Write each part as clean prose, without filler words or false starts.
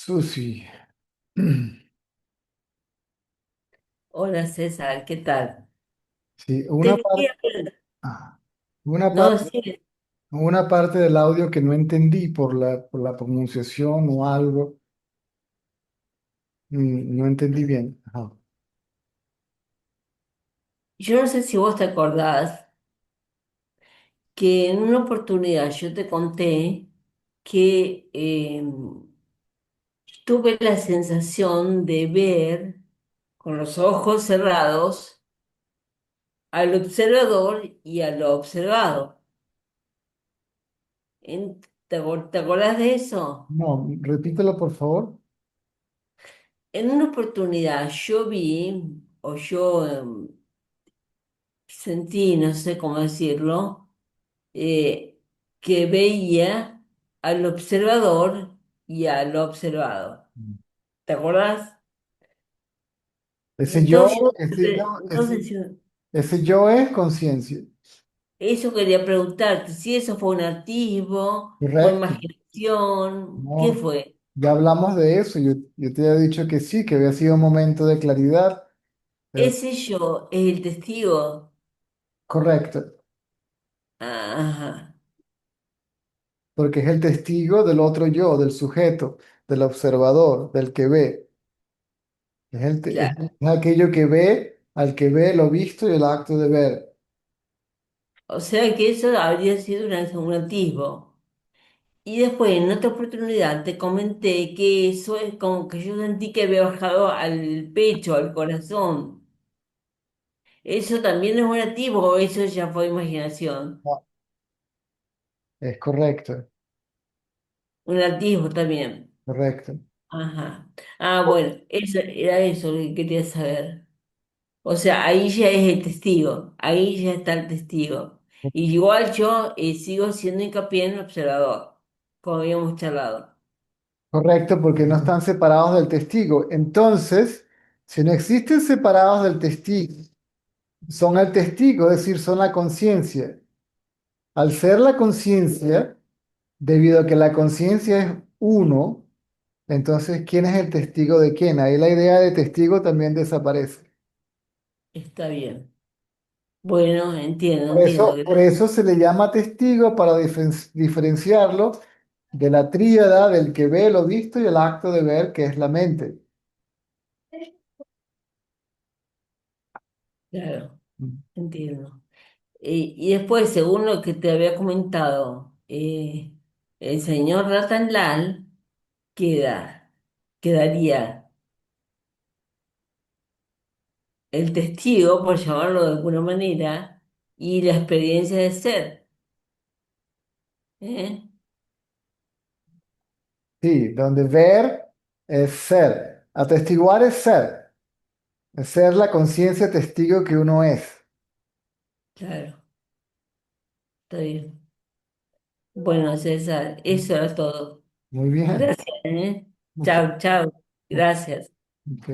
Susi. Hola César, ¿qué tal? Sí, Te quería una no, parte, sí, una parte del audio que no entendí por la pronunciación o algo. No entendí bien. Ajá. yo no sé si vos te acordás que en una oportunidad yo te conté que tuve la sensación de ver con los ojos cerrados al observador y a lo observado. ¿Te acordás de eso? No, repítelo por favor. En una oportunidad yo vi, o yo sentí, no sé cómo decirlo, eh, que veía al observador y a lo observado. ¿Te acordás? Ese yo, Entonces, ese yo, entonces yo- ese yo es conciencia. eso quería preguntarte, si eso fue un atisbo, fue Correcto. imaginación, ¿qué No, fue? ya hablamos de eso. Yo te había dicho que sí, que había sido un momento de claridad, pero Ese yo es el testigo. correcto, Ajá, porque es el testigo del otro yo, del sujeto, del observador, del que ve. Es claro. aquello que ve, al que ve lo visto y el acto de ver. O sea que eso habría sido un atisbo. Y después, en otra oportunidad, te comenté que eso es como que yo sentí que había bajado al pecho, al corazón. ¿Eso también es un activo o eso ya fue imaginación? No, es correcto, Un atisbo también. correcto. Ajá. Ah, bueno, eso era eso lo que quería saber. O sea, ahí ya es el testigo, ahí ya está el testigo. Y igual yo sigo siendo hincapié en el observador, como habíamos charlado. Correcto, porque no están separados del testigo. Entonces, si no existen separados del testigo, son el testigo, es decir, son la conciencia. Al ser la conciencia, debido a que la conciencia es uno, entonces, ¿quién es el testigo de quién? Ahí la idea de testigo también desaparece. Está bien. Bueno, entiendo. Por eso se le llama testigo para diferenciarlo de la tríada del que ve lo visto y el acto de ver, que es la mente. Claro, entiendo. Y después, según lo que te había comentado, el señor Ratanlal queda, quedaría el testigo, por llamarlo de alguna manera, y la experiencia de ser. ¿Eh? Sí, donde ver es ser. Atestiguar es ser la conciencia testigo que uno es. Claro, está bien. Bueno, César, eso era todo. Muy bien. Gracias, ¿eh? Mucho. Chao, chao. Gracias. Ok.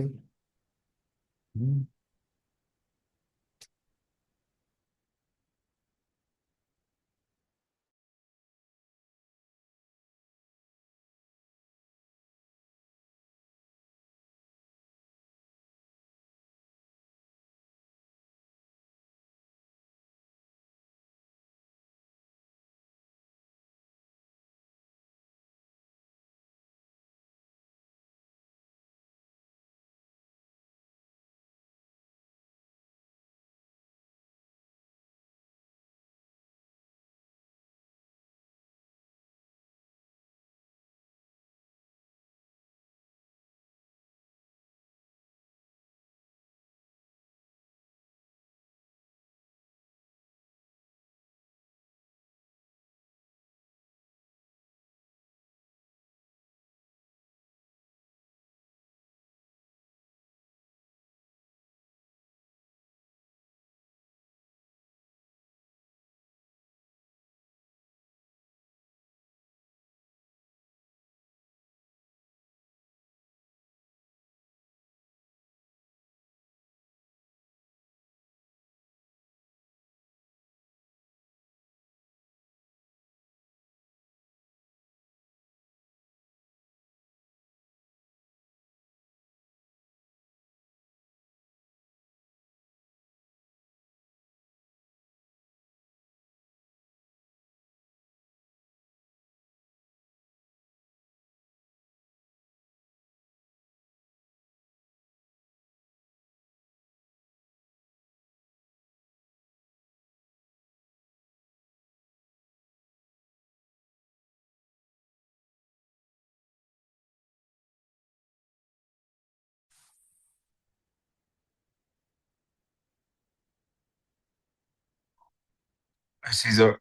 Caesar.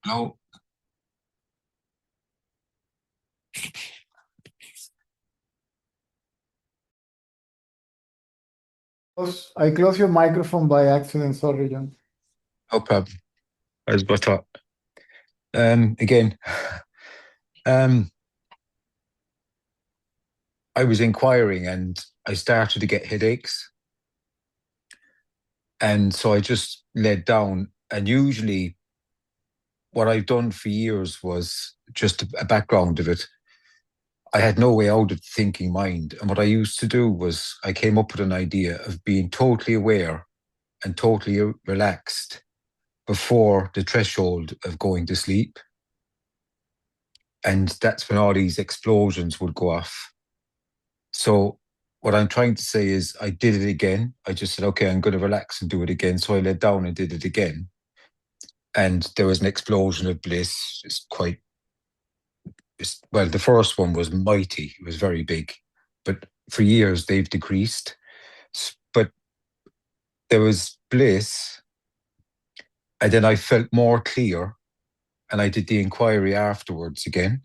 Hello. I close your microphone by accident. Sorry, John. No problem. As I thought. Again, I was inquiring and I started to get headaches. And so I just led down. And usually what I've done for years was just a background of it. I had no way out of the thinking mind. And what I used to do was I came up with an idea of being totally aware and totally relaxed before the threshold of going to sleep. And that's when all these explosions would go off. So what I'm trying to say is I did it again. I just said, okay, I'm going to relax and do it again. So I led down and did it again. And there was an explosion of bliss. Well, the first one was mighty. It was very big. But for years, they've decreased. But there was bliss. And then I felt more clear. And I did the inquiry afterwards again.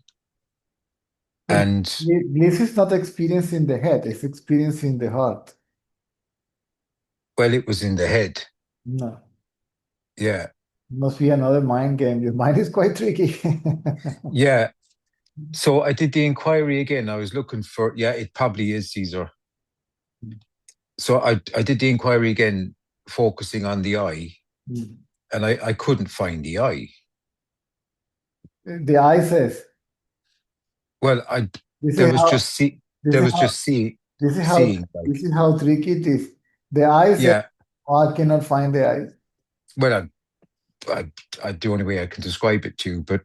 And Bliss is not experience in the head, it's experience in the heart. well, it was in the head. No, Yeah. must be another mind game. Your mind is quite tricky. Yeah. So I did the inquiry again. I was looking for, yeah, it probably is Caesar. So I did the inquiry again, focusing on the eye, and I couldn't find the eye. The eye says. Well, This there is was how, just this there is was how, just this is how, seeing like, this is how tricky it is. The eye says, yeah. oh, I cannot find the eye. Well, the only way I can describe it to you, but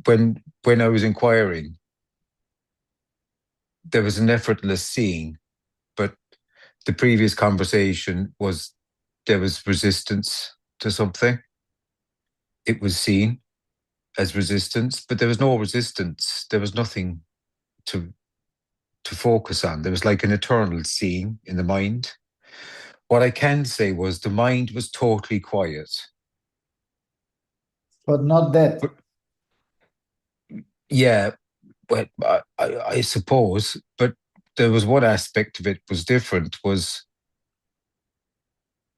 when I was inquiring, there was an effortless seeing, but the previous conversation was there was resistance to something. It was seen as resistance, but there was no resistance. There was nothing to focus on. There was like an eternal seeing in the mind. What I can say was the mind was totally quiet. But not that. But yeah, but I suppose, but there was one aspect of it was different, was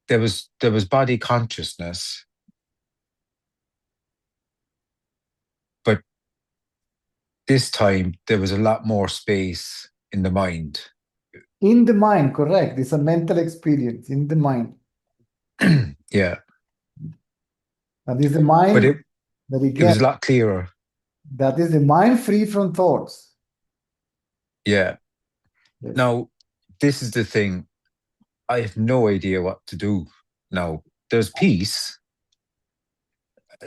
there was body consciousness, but this time there was a lot more space in the mind. In the mind, correct. It's a mental experience in the mind. Yeah. And it's the But mind it that it again, was a lot clearer. that is the mind free from thoughts. Yeah. Yes. Now, this is the thing. I have no idea what to do now. There's peace.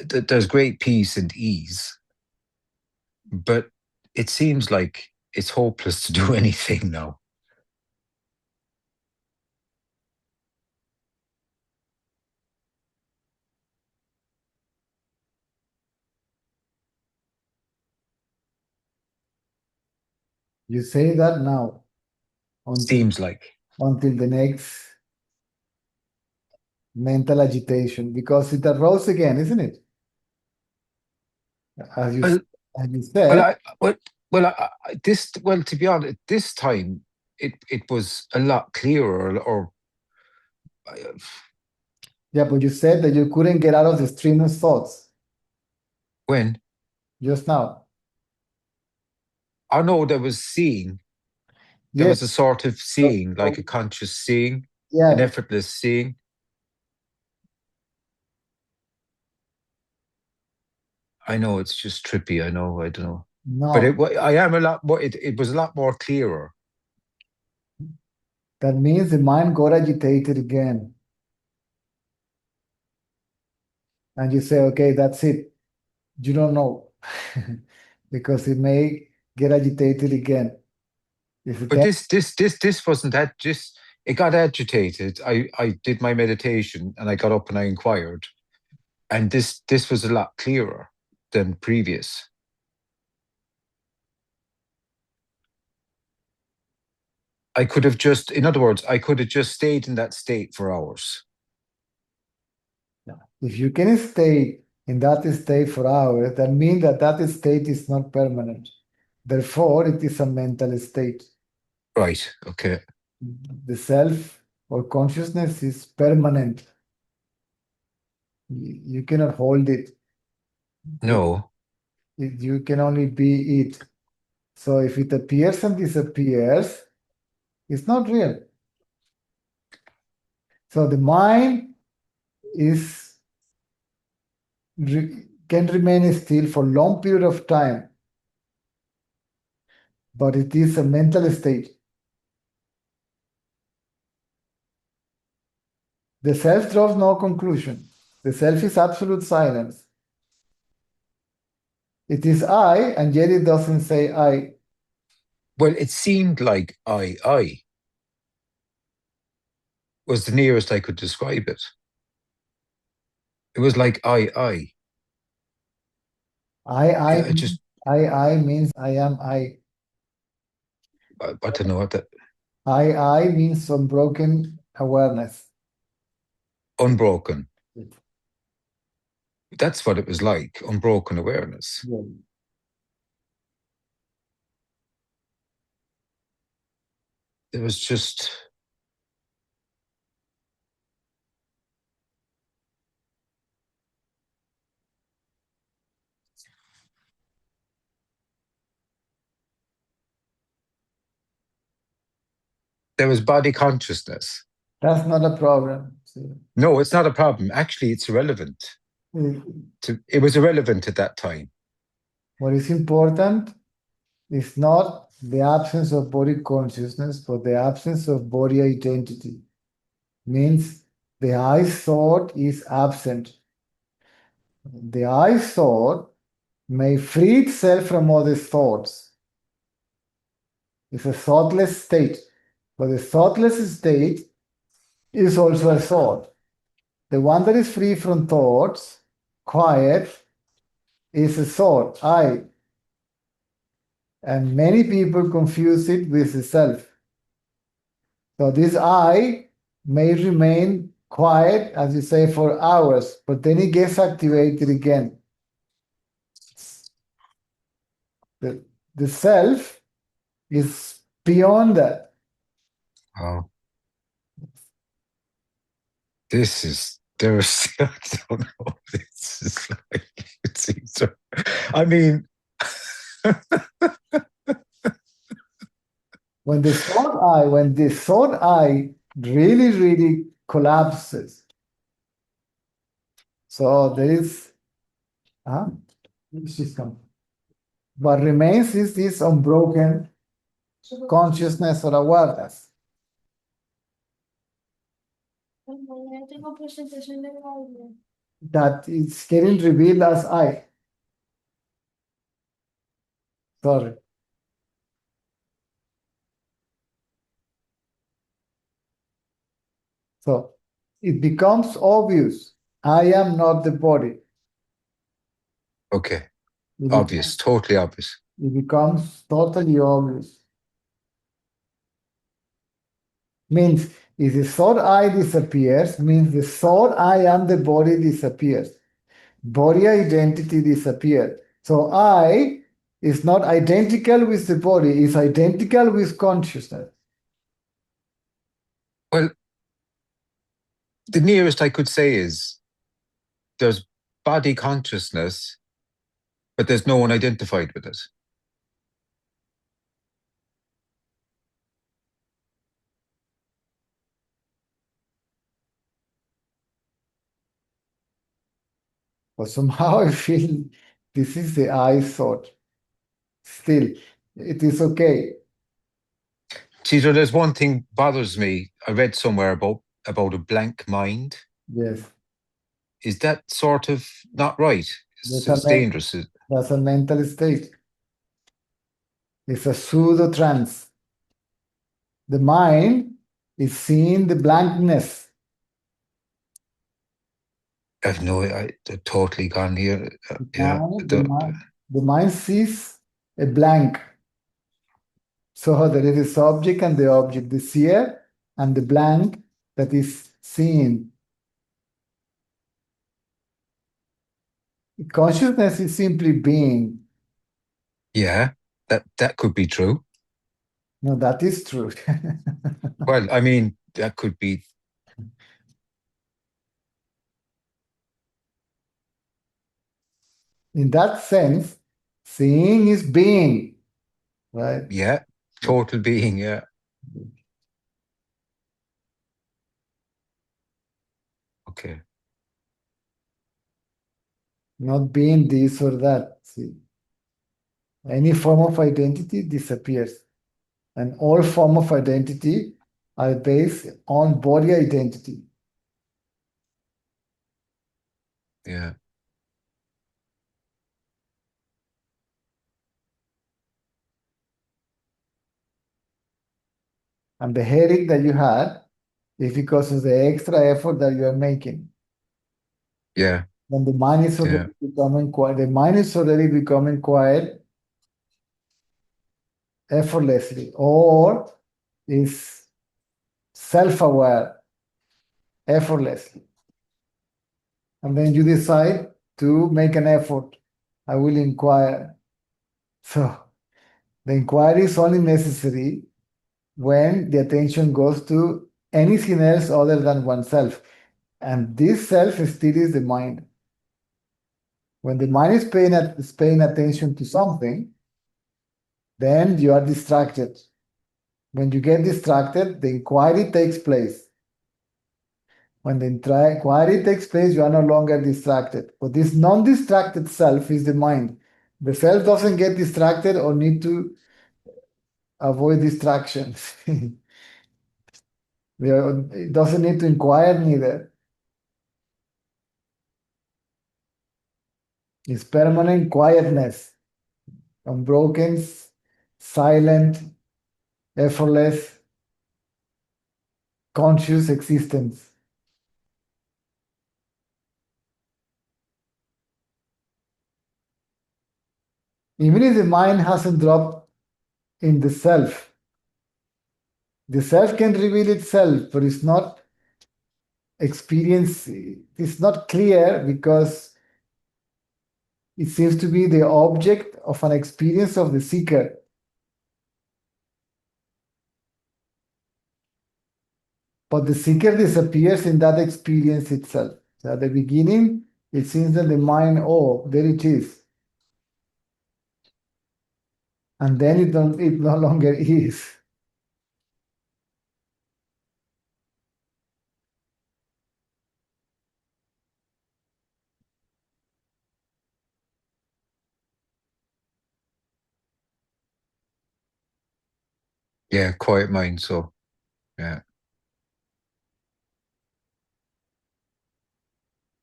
There's great peace and ease. But it seems like it's hopeless to do anything now. You say that now Seems like. until the next mental agitation, because it arose again, isn't it? As you, Well, as you well, said, to be honest, this time it was a lot clearer. Or yeah, but you said that you couldn't get out of the stream of thoughts when just now. I know there was seeing. There Yes. was a sort of seeing, like a conscious seeing, an Yeah, effortless seeing. I know it's just trippy. I know. I don't know. no, But I am a lot more. It was a lot more clearer. that means the mind got agitated again. And you say, okay, that's it. You don't know because it may get agitated again. If it But can, this wasn't that. Just it got agitated. I did my meditation and I got up and I inquired, and this was a lot clearer. than previous. I could have just, in other words, I could have just stayed in that state for hours. If you can stay in that state for hours, that means that that state is not permanent. Therefore, it is a mental state. Right, okay. The self or consciousness is permanent. You cannot hold it. No, You can only be it. So if it appears and disappears, it's not real. So the mind is can remain still for long period of time, but it is a mental state. The self draws no conclusion. The self is absolute silence. It is I, and yet it doesn't say I. well, it seemed like I was the nearest I could describe it. It was like I. I, I just, I means I am I. I don't know what that, I means unbroken awareness. unbroken. That's what it was like, unbroken awareness. Yeah. It was just, there was body consciousness. That's not a problem. See. No, it's not a problem. Actually, it's irrelevant. It was irrelevant at that time. What is important is not the absence of body consciousness, but the absence of body identity. Means the I thought is absent. The I thought may free itself from other thoughts. It's a thoughtless state, but the thoughtless state is also a thought. The one that is free from thoughts, quiet, is a thought, I. And many people confuse it with the self. So this I may remain quiet, as you say, for hours, but then it gets activated again. The self is beyond that. Oh, there's, I don't know. This is like, it's either, I mean, When the thought I really, really collapses. So there is, she's come. What remains is this unbroken consciousness or awareness. That is getting revealed as I. Sorry. So it becomes obvious. I am not the body. okay, It obvious, totally obvious. It becomes totally obvious. Means if the thought I disappears, means the thought I am the body disappears. Body identity disappears. So I is not identical with the body, it's identical with consciousness. Well, the nearest I could say is there's body consciousness, but there's no one identified with it. But somehow I feel this is the I thought. Still, it is okay. See, so there's one thing bothers me. I read somewhere about a blank mind. Yes. Is that sort of not right? It's dangerous. That's a mental state. It's a pseudo trance. The mind is seeing the blankness. I've no, I totally gone here. Yeah, The mind sees a blank. So there is a subject and the object, the seer and the blank that is seen. Consciousness is simply being. yeah, that could be true. No, that is true. Well, I mean, that could be. In that sense, seeing is being, right? Yeah, total being. Yeah. Okay. Not being this or that. See, any form of identity disappears, and all form of identity are based on body identity. Yeah. And the headache that you had is because of the extra effort that you are making. Yeah. When the mind is Yeah. already becoming quiet, the mind is already becoming quiet effortlessly, or is self-aware effortlessly. And then you decide to make an effort. I will inquire. So the inquiry is only necessary when the attention goes to anything else other than oneself. And this self still is the mind. When the mind is paying attention to something, then you are distracted. When you get distracted, the inquiry takes place. When the inquiry takes place, you are no longer distracted. But this non-distracted self is the mind. The self doesn't get distracted or need to avoid distractions. It doesn't need to inquire neither. It's permanent quietness, unbroken, silent, effortless, conscious existence. Even if the mind hasn't dropped in the self can reveal itself, but it's not it's not clear because it seems to be the object of an experience of the seeker. But the seeker disappears in that experience itself. So at the beginning, it seems that the mind, oh, there it is. And then it no longer is. Yeah. Quiet mind. So, yeah.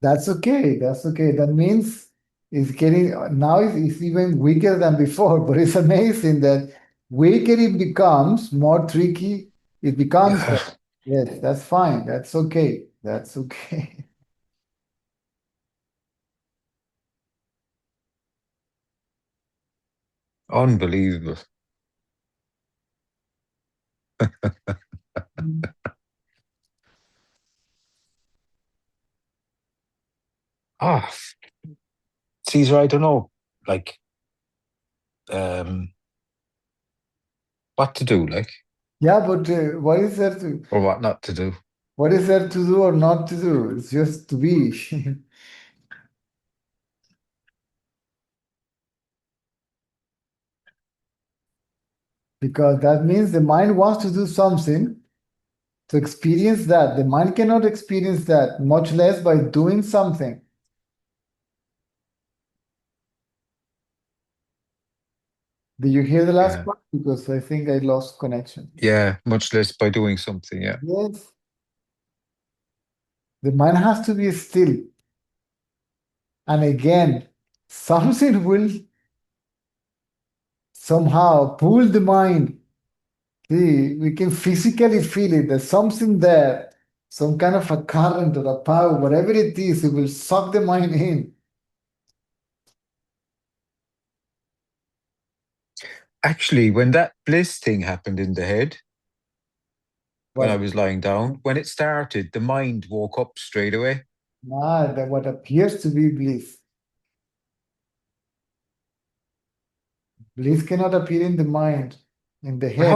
That's okay. That's okay. That means it's getting now it's even weaker than before, but it's amazing that weaker it becomes, more tricky it becomes. Yeah. Yes, that's fine. That's okay. That's okay. Unbelievable. Ah, Caesar, I don't know, like, um, what to do, like, Yeah, but what is there to or what not to do. what is there to do or not to do? It's just to be. Because that means the mind wants to do something to experience that. The mind cannot experience that, much less by doing something. Did you hear the last Yeah. part? Because I think I lost connection. Yeah. Much less by doing something. Yeah. Yes. The mind has to be still. And again, something will somehow pull the mind. See, we can physically feel it. There's something there some kind of a current or a power, whatever it is, it will suck the mind in. Actually, when that bliss thing happened in the head, when I What, was lying down, when it started, the mind woke up straight away. that what appears to be bliss. Bliss cannot appear in the mind, in the But head.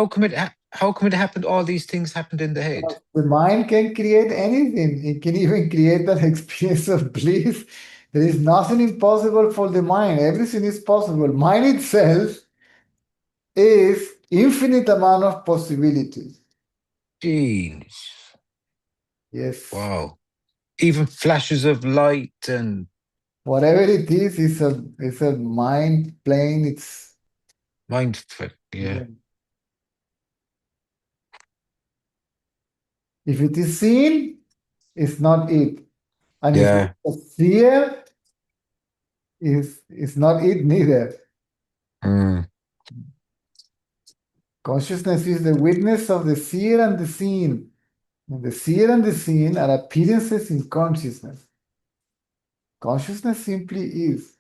how come it happened? All these things happened in the head. The mind can create anything. It can even create an experience of bliss. There is nothing impossible for the mind. Everything is possible. Mind itself is infinite amount of possibilities. Jeez. Yes. Wow. Even flashes of light and Whatever it is a mind playing its mind. Yeah. yeah. If it is seen, it's not it. And if Yeah. it's seer, is not it neither. Mm. Consciousness is the witness of the seer and the seen. And the seer and the seen are appearances in consciousness. Consciousness simply is.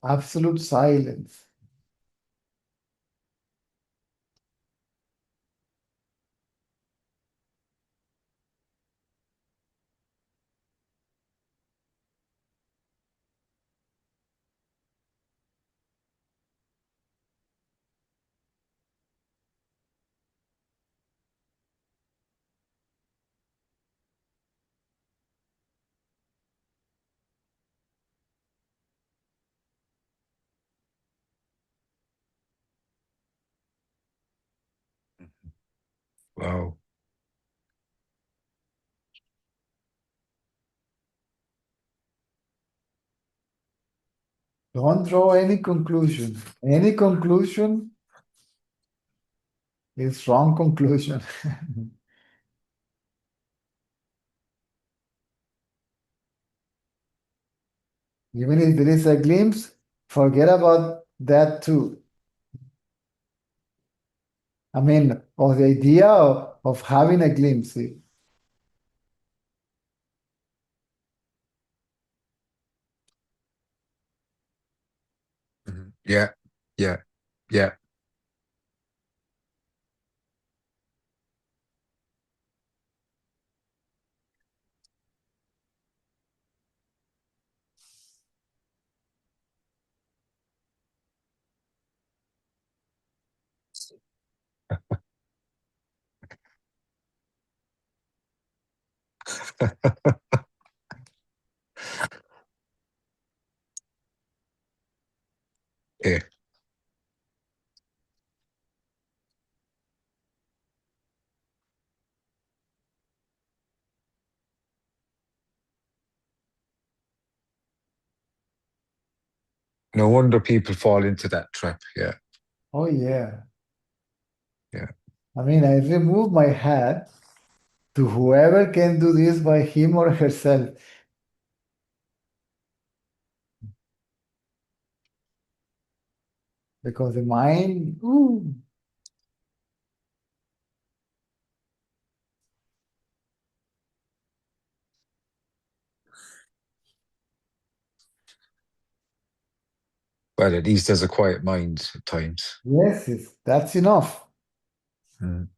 Absolute silence. Wow. Don't draw any conclusion. Any conclusion is wrong conclusion. Even if there is a glimpse, forget about that too. I mean, of the idea of having a glimpse. Mhm. Yeah. Yeah. Yeah. Yeah. No wonder people fall into that trap. Yeah. Oh, yeah. Yeah. I mean, I remove my hat to whoever can do this by him or herself. Because the mind, ooh, But at least there's a quiet mind at times. yes, that's enough. Mm.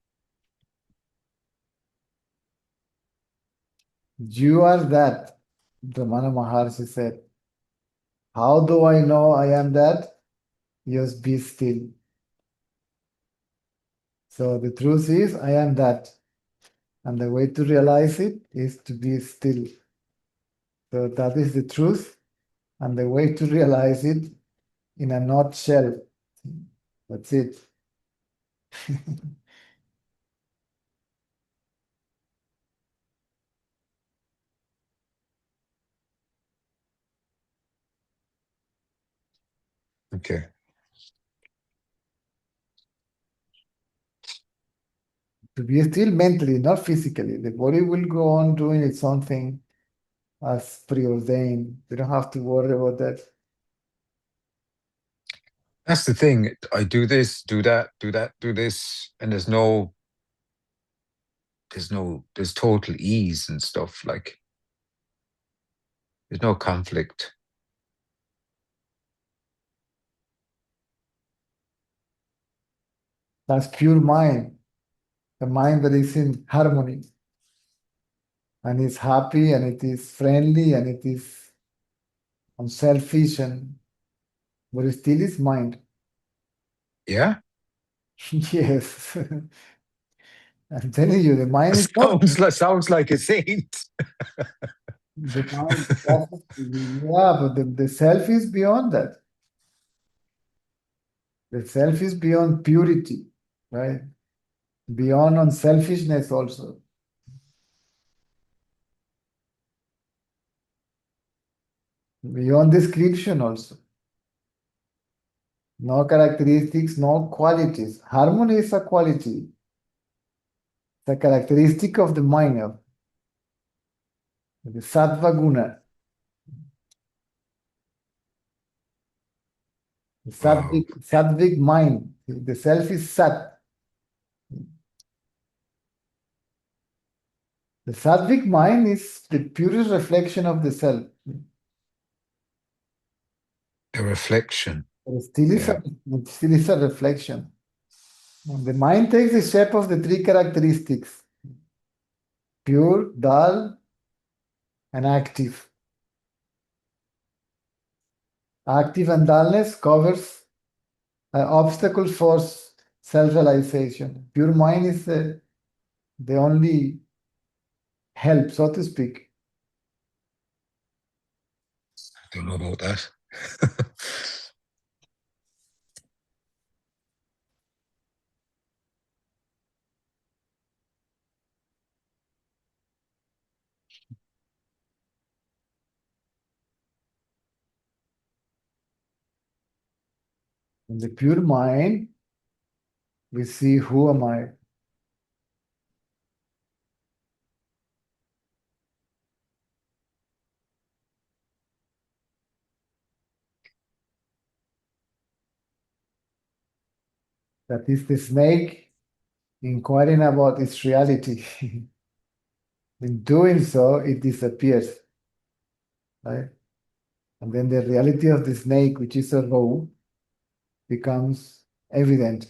You are that, Ramana Maharshi said. How do I know I am that? Just be still. So the truth is, I am that. And the way to realize it is to be still. So that is the truth. And the way to realize it in a nutshell. That's it. Okay. To be still mentally, not physically. The body will go on doing its own thing. as preordained. We don't have to worry about that. That's the thing. I do this, do that, do that, do this, and there's total ease and stuff. Like there's no conflict. That's pure mind, the mind that is in harmony, and is happy, and it is friendly, and it is unselfish, but it still is mind. Yeah. Yes. I'm telling you, the mind is not Sounds like a saint. the mind. Yeah, but the self is beyond that. The self is beyond purity, right? Beyond unselfishness also. Beyond description also. No characteristics, no qualities. Harmony is a quality. It's a characteristic of the mind, of the sattva guna. The Wow. sattvic mind. The self is sat. The sattvic mind is the purest reflection of the self. A reflection. But it still is a reflection. And the mind takes the shape of the three characteristics: pure, dull, and active. Active and dullness covers obstacles for self-realization. Pure mind is the only help, so to speak. I don't know about that. In the pure mind, we see who am I. That is the snake inquiring about its reality. In doing so, it disappears, right? And then the reality of the snake, which is a rope, becomes evident.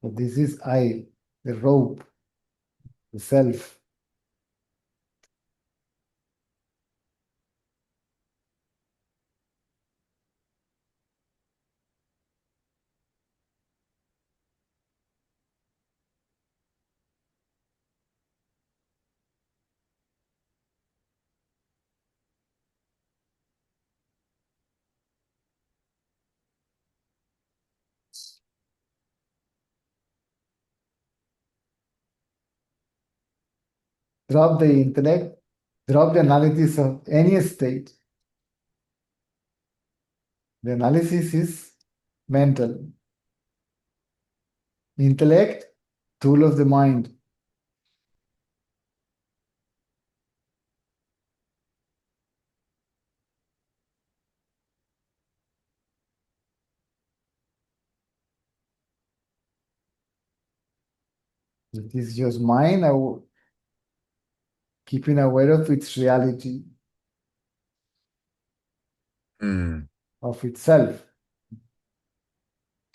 But this is I, the rope, the self. Drop the intellect, drop the analysis of any state. The analysis is mental. Intellect, tool of the mind. It is just mind keeping aware of its reality, of itself.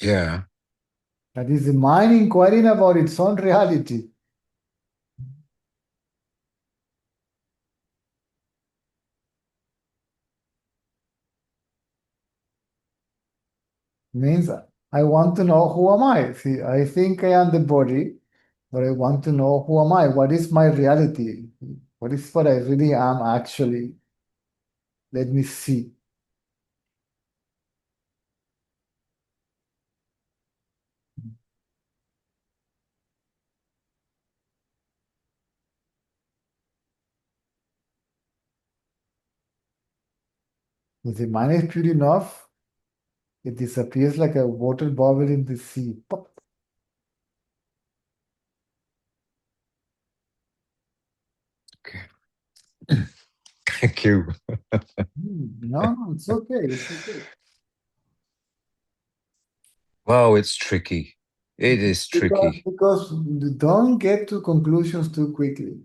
Yeah. That is the mind inquiring about its own reality. Means I want to know who am I. See, I think I am the body, but I want to know who am I? What is my reality? What is what I really am actually? Let me see. If the mind is pure enough, it disappears like a water bubble in the sea. Pop. Thank you. No, it's okay. It's okay. Wow, it's tricky. It is Because, tricky. because don't get to conclusions too quickly.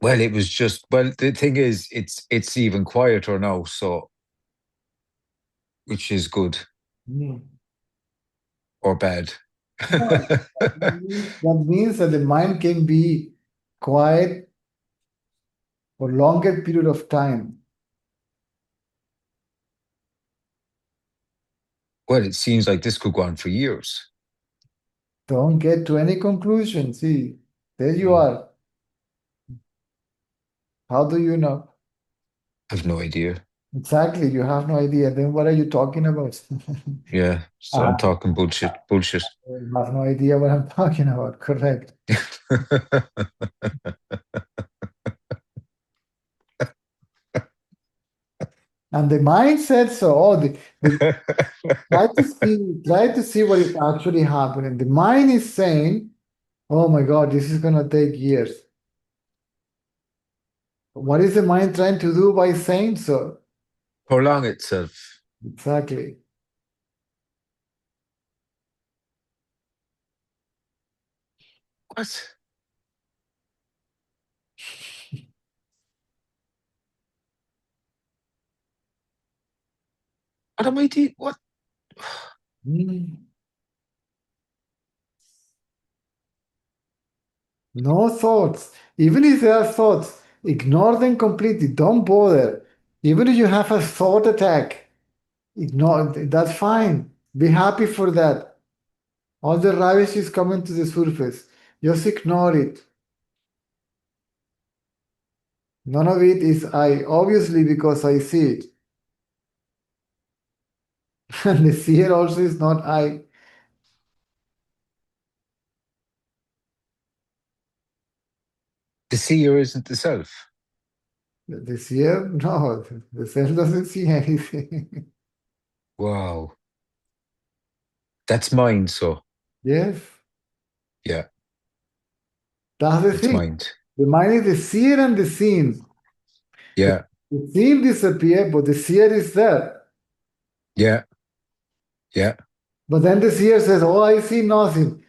Well, it was just, well, the thing is, it's even quieter now, so, which is good Mm. or bad. No, that means that the mind can be quiet for longer period of time. Well, it seems like this could go on for years. Don't get to any conclusion. See, there you Mm. are. How do you know? I've no idea. Exactly, you have no idea. Then what are you talking about? Yeah, so I'm Ah, talking bullshit. Bullshit. you have no idea what I'm talking about. Correct. And the mind said so. Oh, try to see what is actually happening. The mind is saying, "Oh my God, this is gonna take years." What is the mind trying to do by saying so? Prolong itself. Exactly. What? What am I doing? What? Mm. No thoughts. Even if there are thoughts, ignore them completely. Don't bother. Even if you have a thought attack, ignore. That's fine. Be happy for that. All the rubbish is coming to the surface. Just ignore it. None of it is I, obviously, because I see it. And the seer also is not I. The seer isn't the self. The seer, no, the self doesn't see anything. Wow. That's mind, so Yes, yeah, that's the it's thing. mind. The mind is the seer and the seen. The, Yeah, the seen disappear, but the seer is there. yeah, yeah, But then the seer says, "Oh, I see nothing."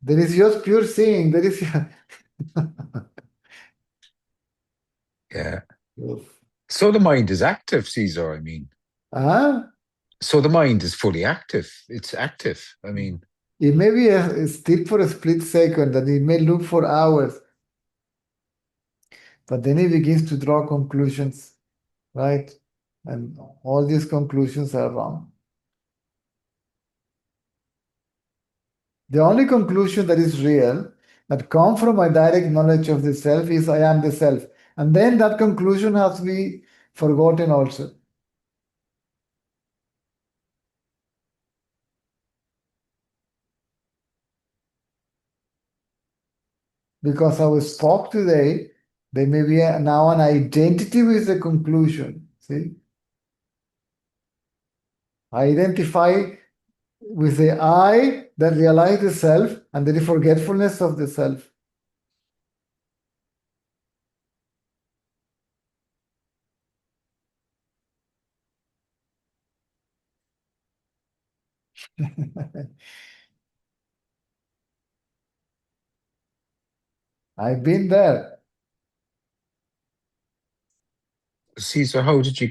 There is just pure seeing. There is. yeah. Yes. So the mind is active, Caesar, I mean. Ah, So the mind is fully active. It's active. I mean, it may be still for a split second, and it may look for hours, but then it begins to draw conclusions, right? And all these conclusions are wrong. The only conclusion that is real, that comes from my direct knowledge of the self, is I am the self. And then that conclusion has to be forgotten also. Because I was spoke today, there may be now an identity with the conclusion. See? I identify with the I that realize the self and the forgetfulness of the self. I've been there. Caesar, how did you,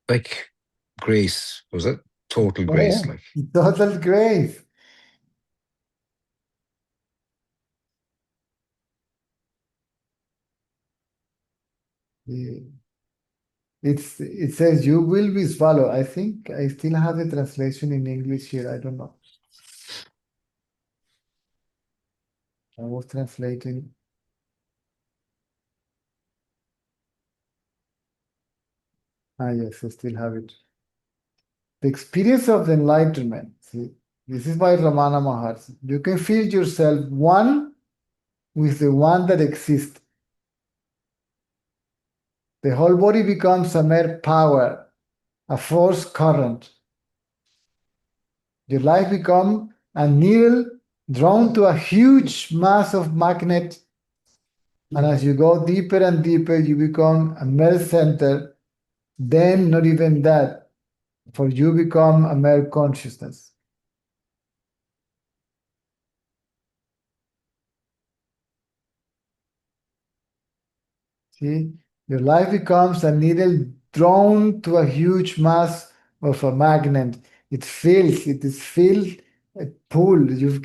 like, grace, was it? Total grace, Oh, like. total grace. It says you will be swallowed. I think I still have the translation in English here. I don't know. I was translating. Ah, yes, I still have it. The experience of the enlightenment. See, this is by Ramana Maharshi. You can feel yourself one with the one that exists. The whole body becomes a mere power, a force current. Your life becomes a needle drawn to a huge mass of magnet, and as you go deeper and deeper, you become a mere center. Then, not even that, for you become a mere consciousness. See, your life becomes a needle drawn to a huge mass of a magnet. It is filled, pulled. You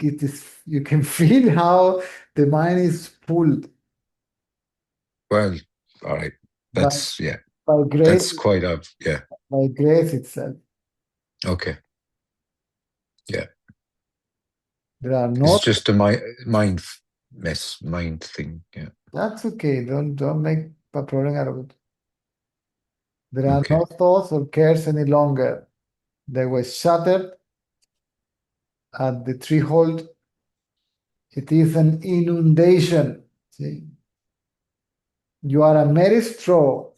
can feel how the mind is pulled Well, all right. by, Yeah, by grace, that's quite up. Yeah. by grace itself. Okay. Yeah. There are It's no. just a mind thing. Yeah. That's okay. Don't make a problem out of it. There are Okay. no thoughts or cares any longer. They were shattered at the threshold. It is an inundation. See? You are a mere straw.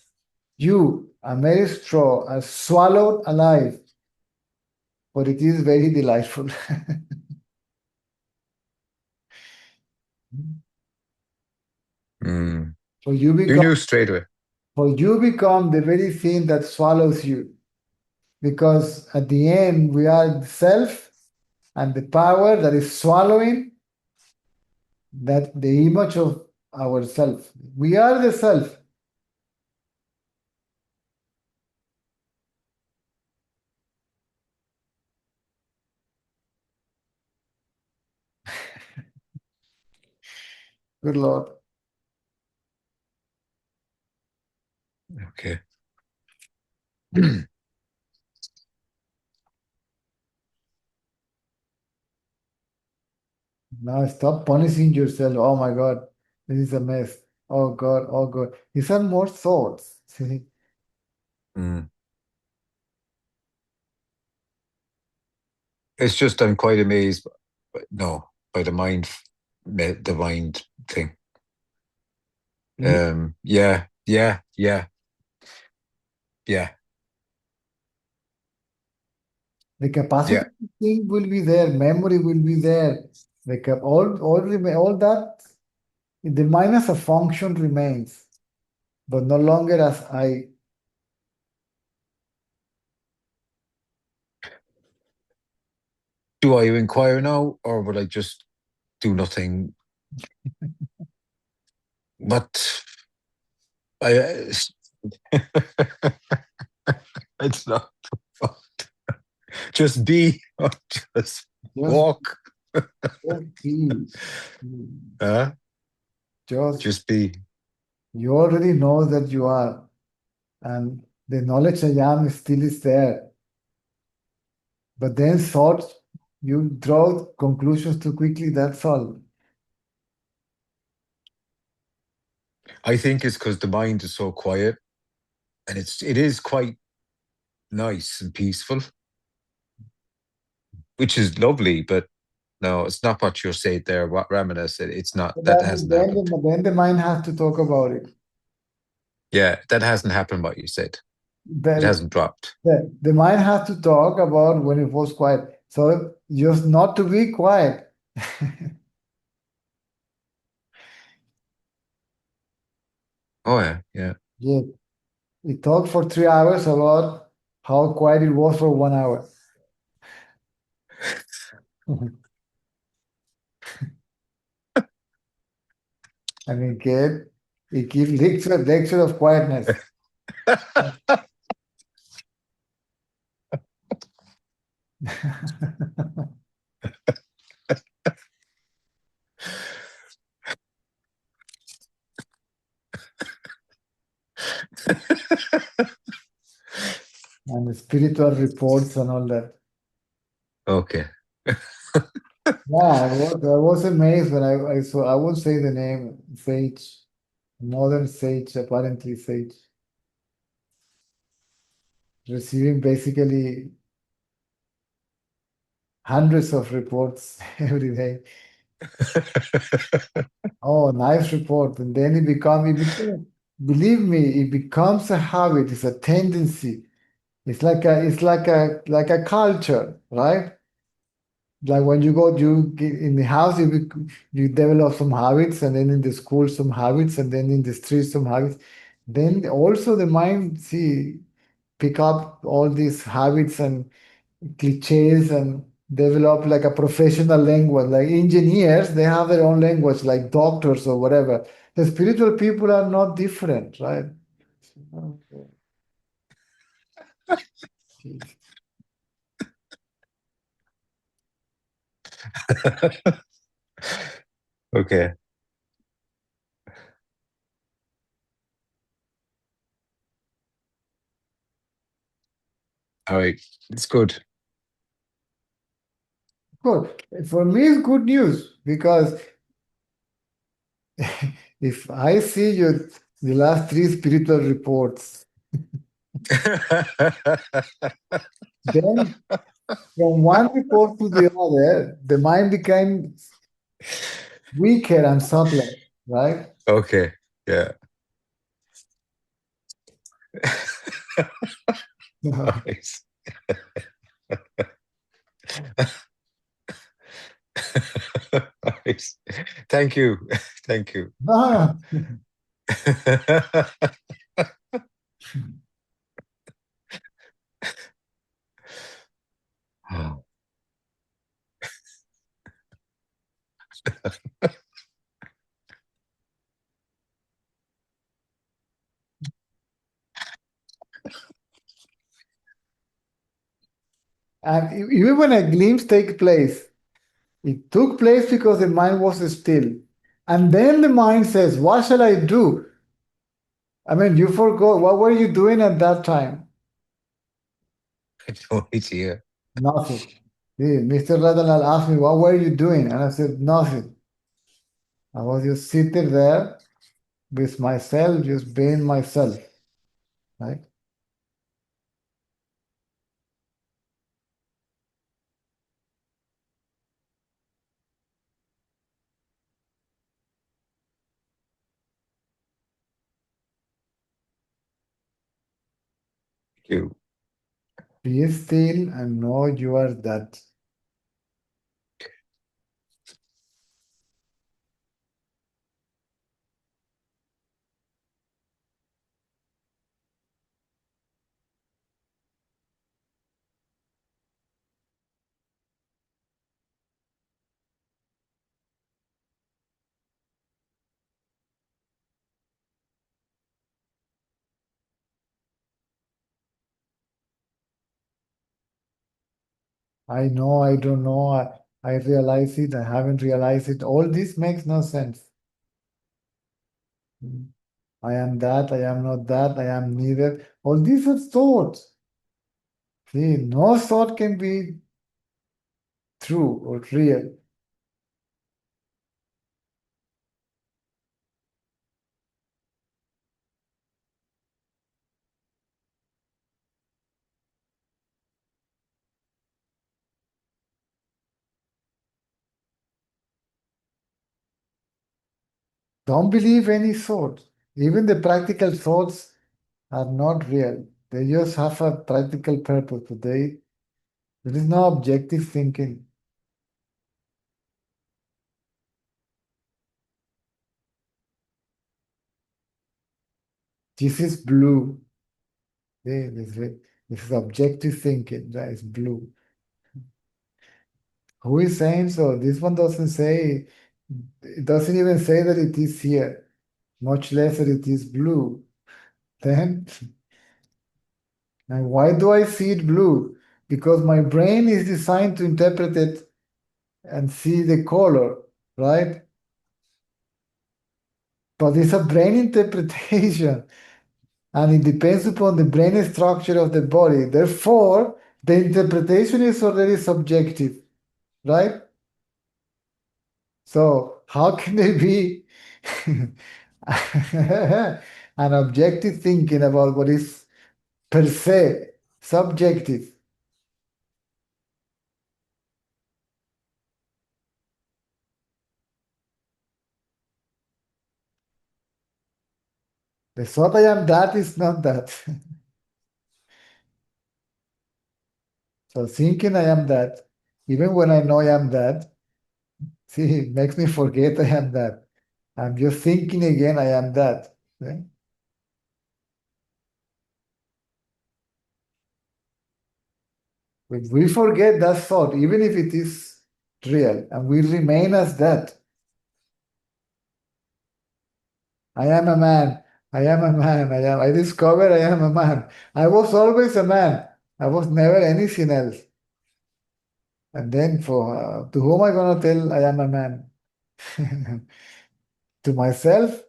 You, a mere straw, are swallowed alive. But it is very delightful. Mm. For You knew straight away. you become the very thing that swallows you. Because at the end, we are the self and the power that is swallowing that the image of ourself. We are the self. Good Lord. Okay. Now stop punishing yourself. Oh my God, this is a mess. Oh God, oh God. These are more thoughts. See? Mm. It's just I'm quite amazed. By the mind thing. Yeah. The capacity Yeah. to think will be there, memory will be there. All that, the mind as a function remains, but no longer as I. Do I inquire now, or will I just do nothing? But I, it's not. Just be, or just Just, walk. just be. Huh? Just, Just be. you already know that you are, and the knowledge I am still is there. But then thoughts, you draw conclusions too quickly, that's all. I think it's because the mind is so quiet, and it is quite nice and peaceful, which is lovely. But no, it's not what you're saying there. What Ramana said, it's not. But That hasn't happened. then the mind has to talk about it. Yeah, that hasn't happened. What you said, it The, hasn't dropped. the mind has to talk about when it was quiet. So just not to be quiet. Oh yeah. Yeah, it talked for 3 hours about how quiet it was for 1 hour. I mean, it gives lecture of quietness. And the spiritual reports and all that. Okay. Yeah, I was amazed when I saw, I won't say the name, Sage, modern Sage, apparently Sage, receiving basically hundreds of reports every day. Oh, nice report. And then believe me, it becomes a habit, it's a tendency. It's like a culture, right? Like when you go, in the house, you develop some habits, and then in the school some habits, and then in the street some habits. Then also the mind pick up all these habits and cliches and develop like a professional language. Like engineers, they have their own language, like doctors or whatever. The spiritual people are not different, right? Okay. All right. It's good. Good. For me, it's good news because if I see the last three spiritual reports, then from one report to the other, the mind became weaker and subtler, right? Okay. Yeah. Nice. Nice. Thank you. Thank you. Ah, and even when a glimpse takes place, it took place because the mind was still. And then the mind says, what shall I do? I mean, you forgot. What were you doing at that time? No idea. Nothing. Mr. Radhanlal asked me, what were you doing? And I said, nothing. I was just sitting there with myself, just being myself, right? Thank you. Be still and know you are that. I know, I don't know, I realize it, I haven't realized it. All this makes no sense. I am that, I am not that, I am neither. All these are thoughts. See, no thought can be true or real. Don't believe any thought. Even the practical thoughts are not real. They just have a practical purpose. There is no objective thinking. This is blue. See, this is objective thinking. That is blue. Who is saying so? This one doesn't say, it doesn't even say that it is here, much less that it is blue. Then, and why do I see it blue? Because my brain is designed to interpret it and see the color, right? But it's a brain interpretation and it depends upon the brain structure of the body. Therefore, the interpretation is already subjective, right? So, how can there be an objective thinking about what is per se subjective? The thought I am that is not that. So, thinking I am that. Even when I know I am that, see, it makes me forget I am that. I'm just thinking again, I am that. ¿sí? But we forget that thought, even if it is real, and we remain as that. I am a man. I am a man. I discovered I am a man. I was always a man. I was never anything else. And then to whom am I going to tell I am a man? To myself?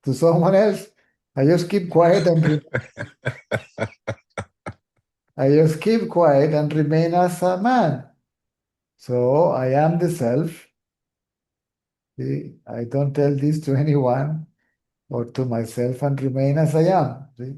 To someone else? I just keep quiet and I just keep quiet and remain as a man. So I am the self. See? I don't tell this to anyone or to myself and remain as I am. See?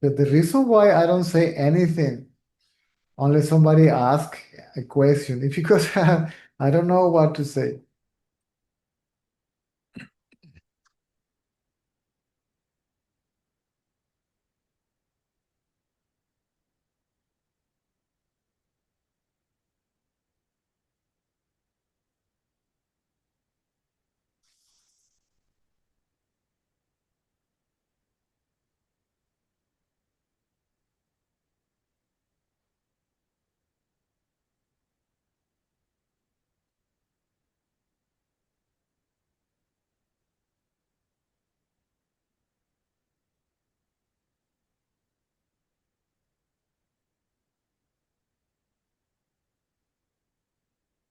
But the reason why I don't say anything unless somebody asks a question is because I don't know what to say.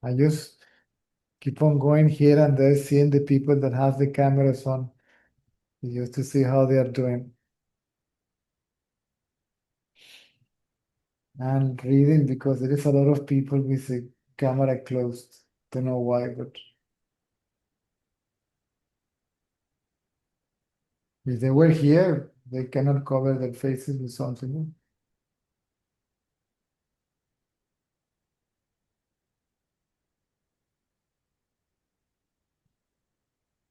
I just keep on going here and there, seeing the people that have the cameras on, just to see how they are doing. And reading because there is a lot of people with the camera closed. Don't know why, but if they were here, they cannot cover their faces with something.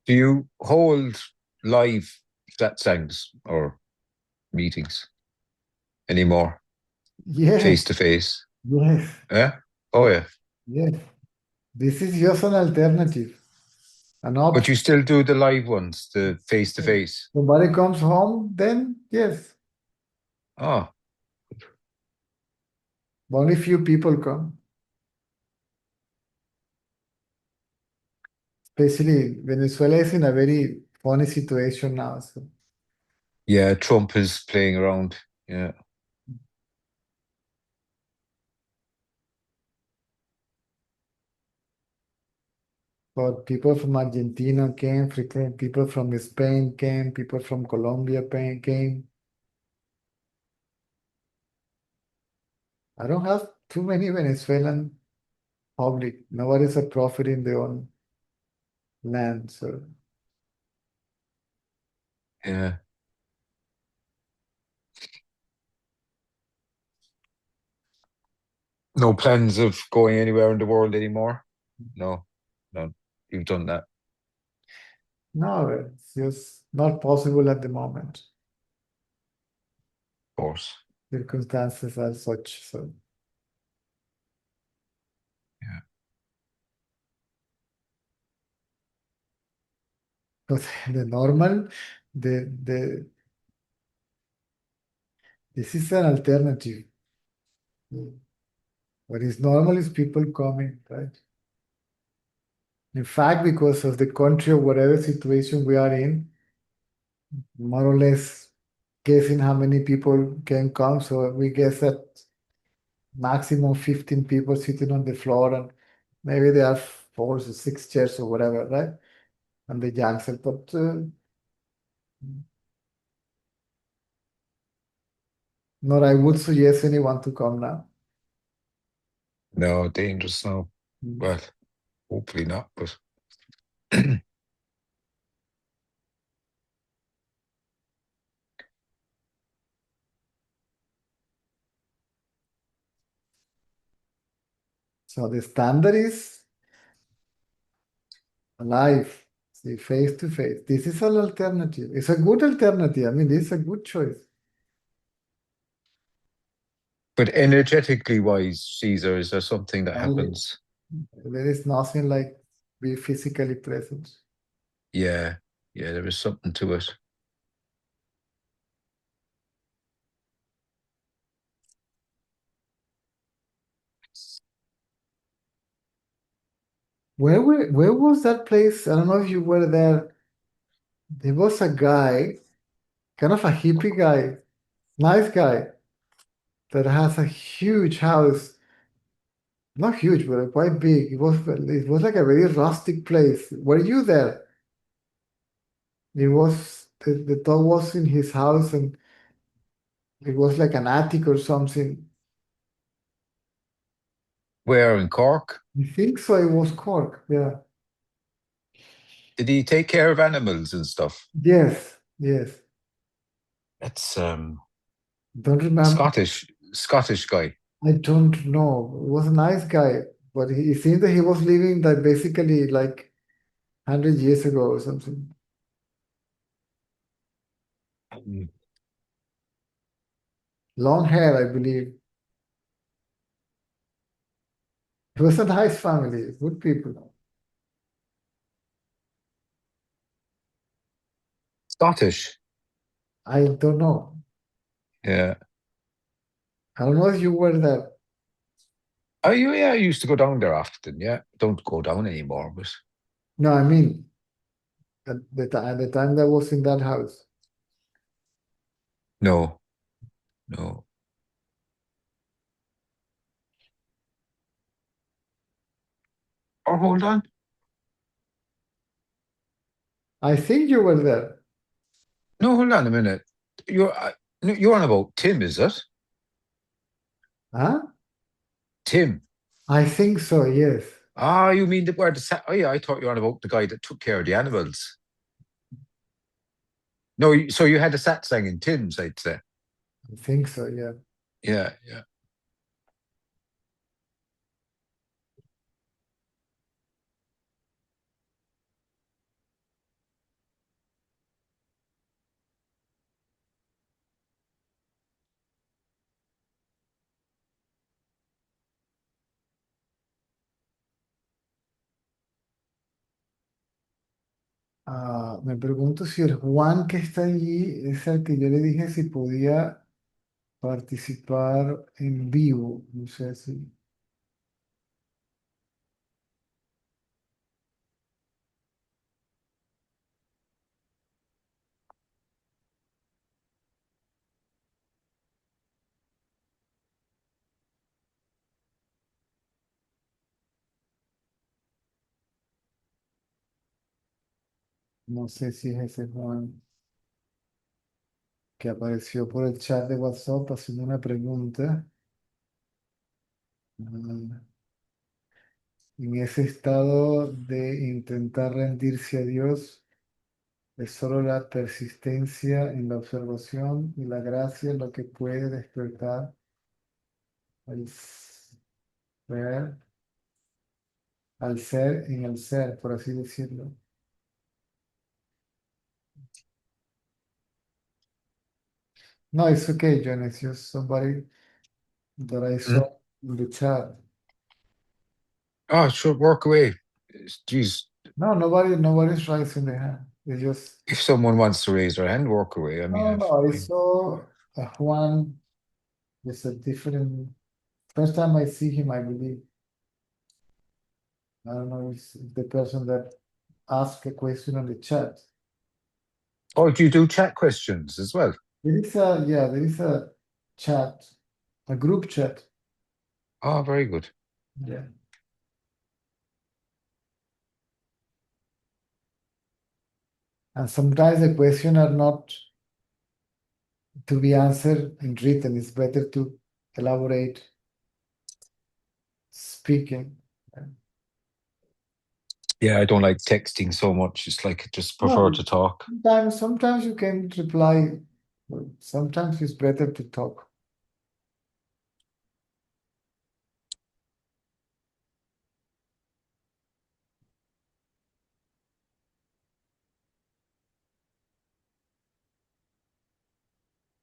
Do you hold live satsangs or meetings anymore, Yes, face to face? yes, Yeah. Oh yeah. yes. This is just an alternative, an But option. you still do the live ones, the face to face. Somebody comes home, then yes. Oh, Only few people come. Especially Venezuela is in a very funny situation now. So. yeah. Trump is playing around. Yeah. But people from Argentina came, people from Spain came, people from Colombia came. I don't have too many Venezuelan public. Nobody's a prophet in their own land. So Yeah. No plans of going anywhere in the world anymore? No, no. You've done that, of no, it's just not possible at the moment. course. Circumstances are such. So The normal, the this is an alternative. What is normal is people coming, right? In fact, because of the country or whatever situation we are in, more or less guessing how many people can come. So we guess that maximum 15 people sitting on the floor, and maybe there are 4 or 6 chairs or whatever, right? And the youngster, but not I would suggest anyone to come now. No, dangerous now. Mm. Well, hopefully not, but So the standard is live, see, face to face. This is an alternative. It's a good alternative. I mean, this is a good choice. but energetically wise, Caesar, is there something that Only happens? there is nothing like be physically present. Yeah, yeah, there is something to it. Where was that place? I don't know if you were there. There was a guy, kind of a hippie guy, nice guy, that has a huge house. Not huge, but quite big. It was like a very rustic place. Were you there? The dog was in his house, and it was like an attic or something. Where in Cork? I think so. It was Cork. Yeah. Did he take care of animals and stuff? Yes. Yes. That's Don't remember. Scottish guy. I don't know. He was a nice guy, but it seemed that he was living that basically like 100 years ago or something. Mm. Long hair, I believe. It was a nice family, good people. Scottish. I don't know. Yeah. I don't know if you were there. Oh, yeah, I used to go down there often. Yeah, don't go down anymore, but No, I mean at the time that was in that house. no, no. Oh, hold on. I think you were there. No, hold on a minute. You're on about Tim, is it? Huh? Tim. I think so, yes. Ah, you mean oh, yeah, I thought you were on about the guy that took care of the animals. No, so you had a satsang in Tim's, I'd say. I think so, yeah. Yeah, yeah. Me pregunto si el Juan que está allí es el que yo le dije si podía participar en vivo. No sé si. No sé si es ese Juan que apareció por el chat de WhatsApp haciendo una pregunta. Ah, en ese estado de intentar rendirse a Dios, es solo la persistencia en la observación y la gracia lo que puede despertar al ser, al ser en el ser, por así decirlo. No, it's okay, John. It's just somebody that I Mm. saw in the chat. Oh, sure, work away. Jeez, No, nobody's raising their hand. They just, If someone wants to raise their hand, walk away. I mean, no, no, I saw Juan. There's a different, first time I see him, I believe. I don't know, it's the person that asked a question on the chat. oh, do you do chat questions as well? There is a chat, a group chat. Oh, very good. Yeah. And sometimes the question are not to be answered in written. It's better to elaborate speaking. Yeah, I don't like texting so much. It's like I just prefer No, to talk. sometimes you can reply. Sometimes it's better to talk.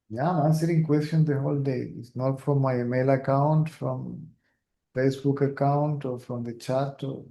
Yeah, I'm answering questions the whole day. It's not from my email account, from Facebook account, or from the chat. Or...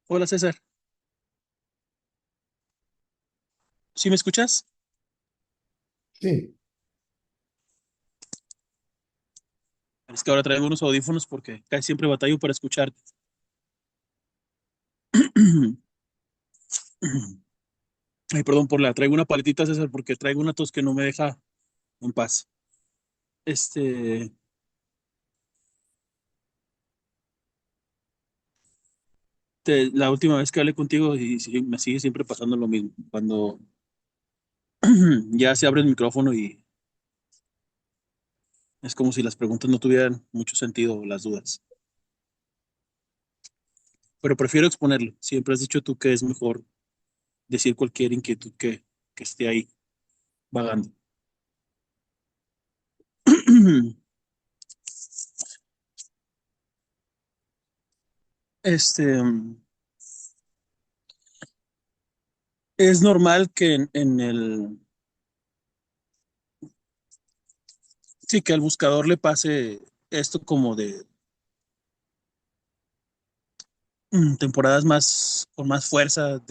Hola César, ¿sí me escuchas? Sí, Es que ahora traigo unos audífonos porque casi siempre batallo para escucharte. Ay, perdón traigo una paletita César porque traigo una tos que no me deja en paz. Este, la última vez que hablé contigo y me sigue siempre pasando lo mismo. Cuando ya se abre el micrófono y es como si las preguntas no tuvieran mucho sentido o las dudas. Pero prefiero exponerlo. Siempre has dicho tú que es mejor decir cualquier inquietud que esté ahí vagando. Este, es normal que en el, sí, que al buscador le pase esto como de temporadas más, con más fuerza,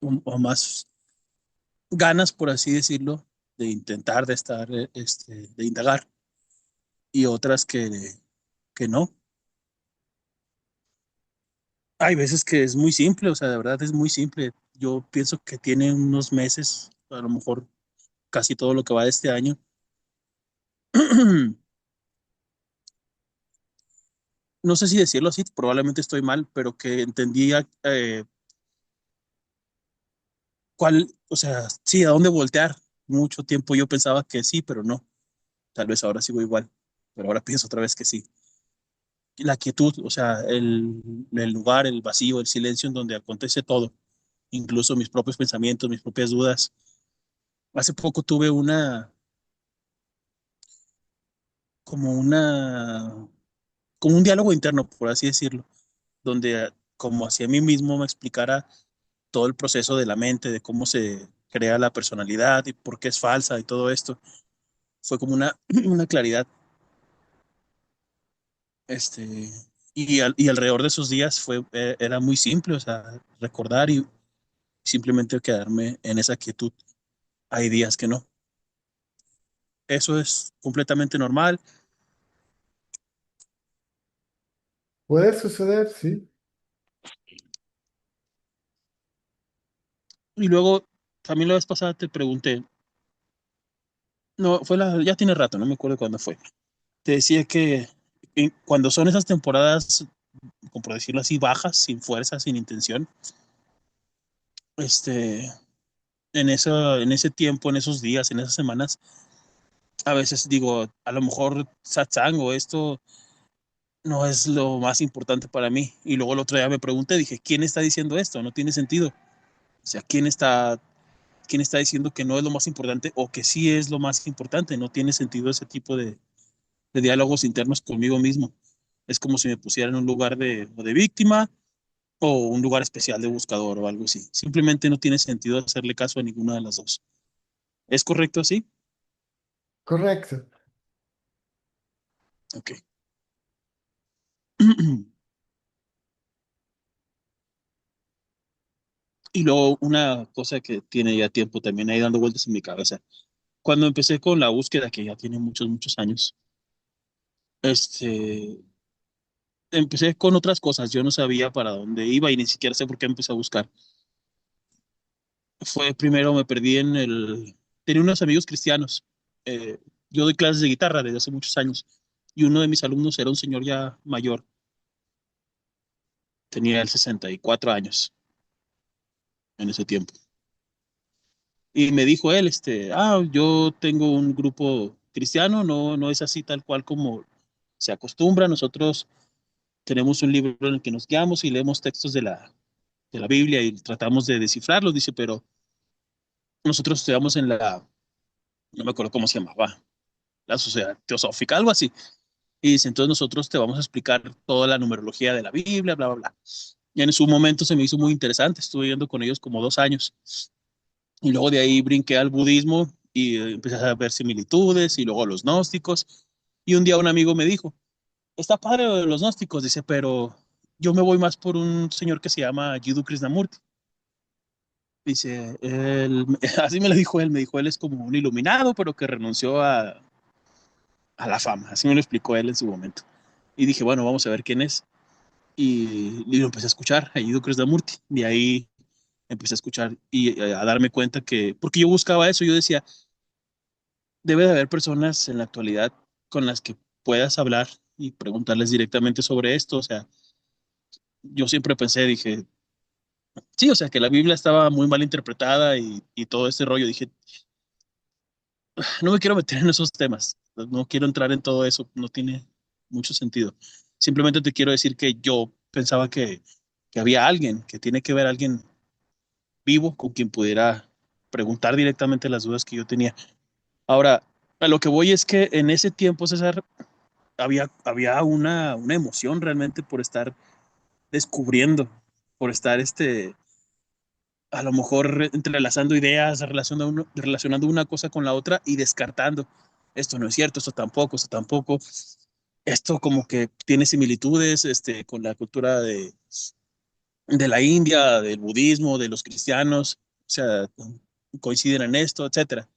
o más ganas, por así decirlo, de intentar, de estar, de indagar, y otras que no. Hay veces que es muy simple, o sea, de verdad es muy simple. Yo pienso que tiene unos meses, a lo mejor casi todo lo que va de este año. No sé si decirlo así, probablemente estoy mal, pero que entendía cuál, o sea, sí, a dónde voltear. Mucho tiempo yo pensaba que sí, pero no. Tal vez ahora sigo igual, pero ahora pienso otra vez que sí. La quietud, o sea, el lugar, el vacío, el silencio en donde acontece todo, incluso mis propios pensamientos, mis propias dudas. Hace poco tuve como una, como un diálogo interno, por así decirlo, donde como hacia mí mismo me explicara todo el proceso de la mente, de cómo se crea la personalidad y por qué es falsa y todo esto. Fue como una, una claridad. Este, y alrededor de esos días era muy simple, o sea, recordar y simplemente quedarme en esa quietud. Hay días que no. Eso es completamente normal. puede suceder, sí. Y luego, también la vez pasada te pregunté, no, ya tiene rato, no me acuerdo cuándo fue. Te decía que cuando son esas temporadas, como por decirlo así, bajas, sin fuerza, sin intención, este, en ese tiempo, en esos días, en esas semanas, a veces digo, a lo mejor satsang o esto no es lo más importante para mí. Y luego el otro día me pregunté, dije, ¿quién está diciendo esto? No tiene sentido. O sea, quién está diciendo que no es lo más importante o que sí es lo más importante? No tiene sentido ese tipo de diálogos internos conmigo mismo. Es como si me pusiera en un lugar o de víctima o un lugar especial de buscador o algo así. Simplemente no tiene sentido hacerle caso a ninguna de las dos. ¿Es correcto así? Correcto. Ok. Y luego una cosa que tiene ya tiempo también ahí dando vueltas en mi cabeza. Cuando empecé con la búsqueda, que ya tiene muchos, muchos años, este, empecé con otras cosas. Yo no sabía para dónde iba y ni siquiera sé por qué empecé a buscar. Fue primero me perdí tenía unos amigos cristianos. Eh, yo doy clases de guitarra desde hace muchos años y uno de mis alumnos era un señor ya mayor, tenía él 64 años en ese tiempo. Y me dijo él, yo tengo un grupo cristiano, no es así tal cual como se acostumbra. Nosotros tenemos un libro en el que nos guiamos y leemos textos de la Biblia y tratamos de descifrarlos, dice, pero nosotros estudiamos no me acuerdo cómo se llamaba, la sociedad teosófica, algo así. Y dice, entonces nosotros te vamos a explicar toda la numerología de la Biblia, bla, bla, bla. Y en su momento se me hizo muy interesante, estuve yendo con ellos como 2 años. Y luego de ahí brinqué al budismo y empecé a ver similitudes y luego a los gnósticos. Y un día un amigo me dijo, está padre lo de los gnósticos, dice, pero yo me voy más por un señor que se llama Jiddu Krishnamurti. Dice, así me lo dijo él, me dijo, él es como un iluminado, pero que renunció a la fama. Así me lo explicó él en su momento. Y dije, bueno, vamos a ver quién es. Y lo empecé a escuchar, a Jiddu Krishnamurti. De ahí empecé a escuchar y a darme cuenta que, porque yo buscaba eso, yo decía, debe de haber personas en la actualidad con las que puedas hablar y preguntarles directamente sobre esto. O sea, yo siempre pensé, dije, sí, o sea, que la Biblia estaba muy mal interpretada y todo este rollo. Dije, no me quiero meter en esos temas, no quiero entrar en todo eso, no tiene mucho sentido. Simplemente te quiero decir que yo pensaba que había alguien, que tiene que ver alguien vivo con quien pudiera preguntar directamente las dudas que yo tenía. Ahora, a lo que voy es que en ese tiempo, César, había una emoción realmente por estar descubriendo, por estar a lo mejor entrelazando ideas, relacionando una cosa con la otra y descartando. Esto no es cierto, esto tampoco. Esto como que tiene similitudes con la cultura de la India, del budismo, de los cristianos, o sea, coinciden en esto, etcétera.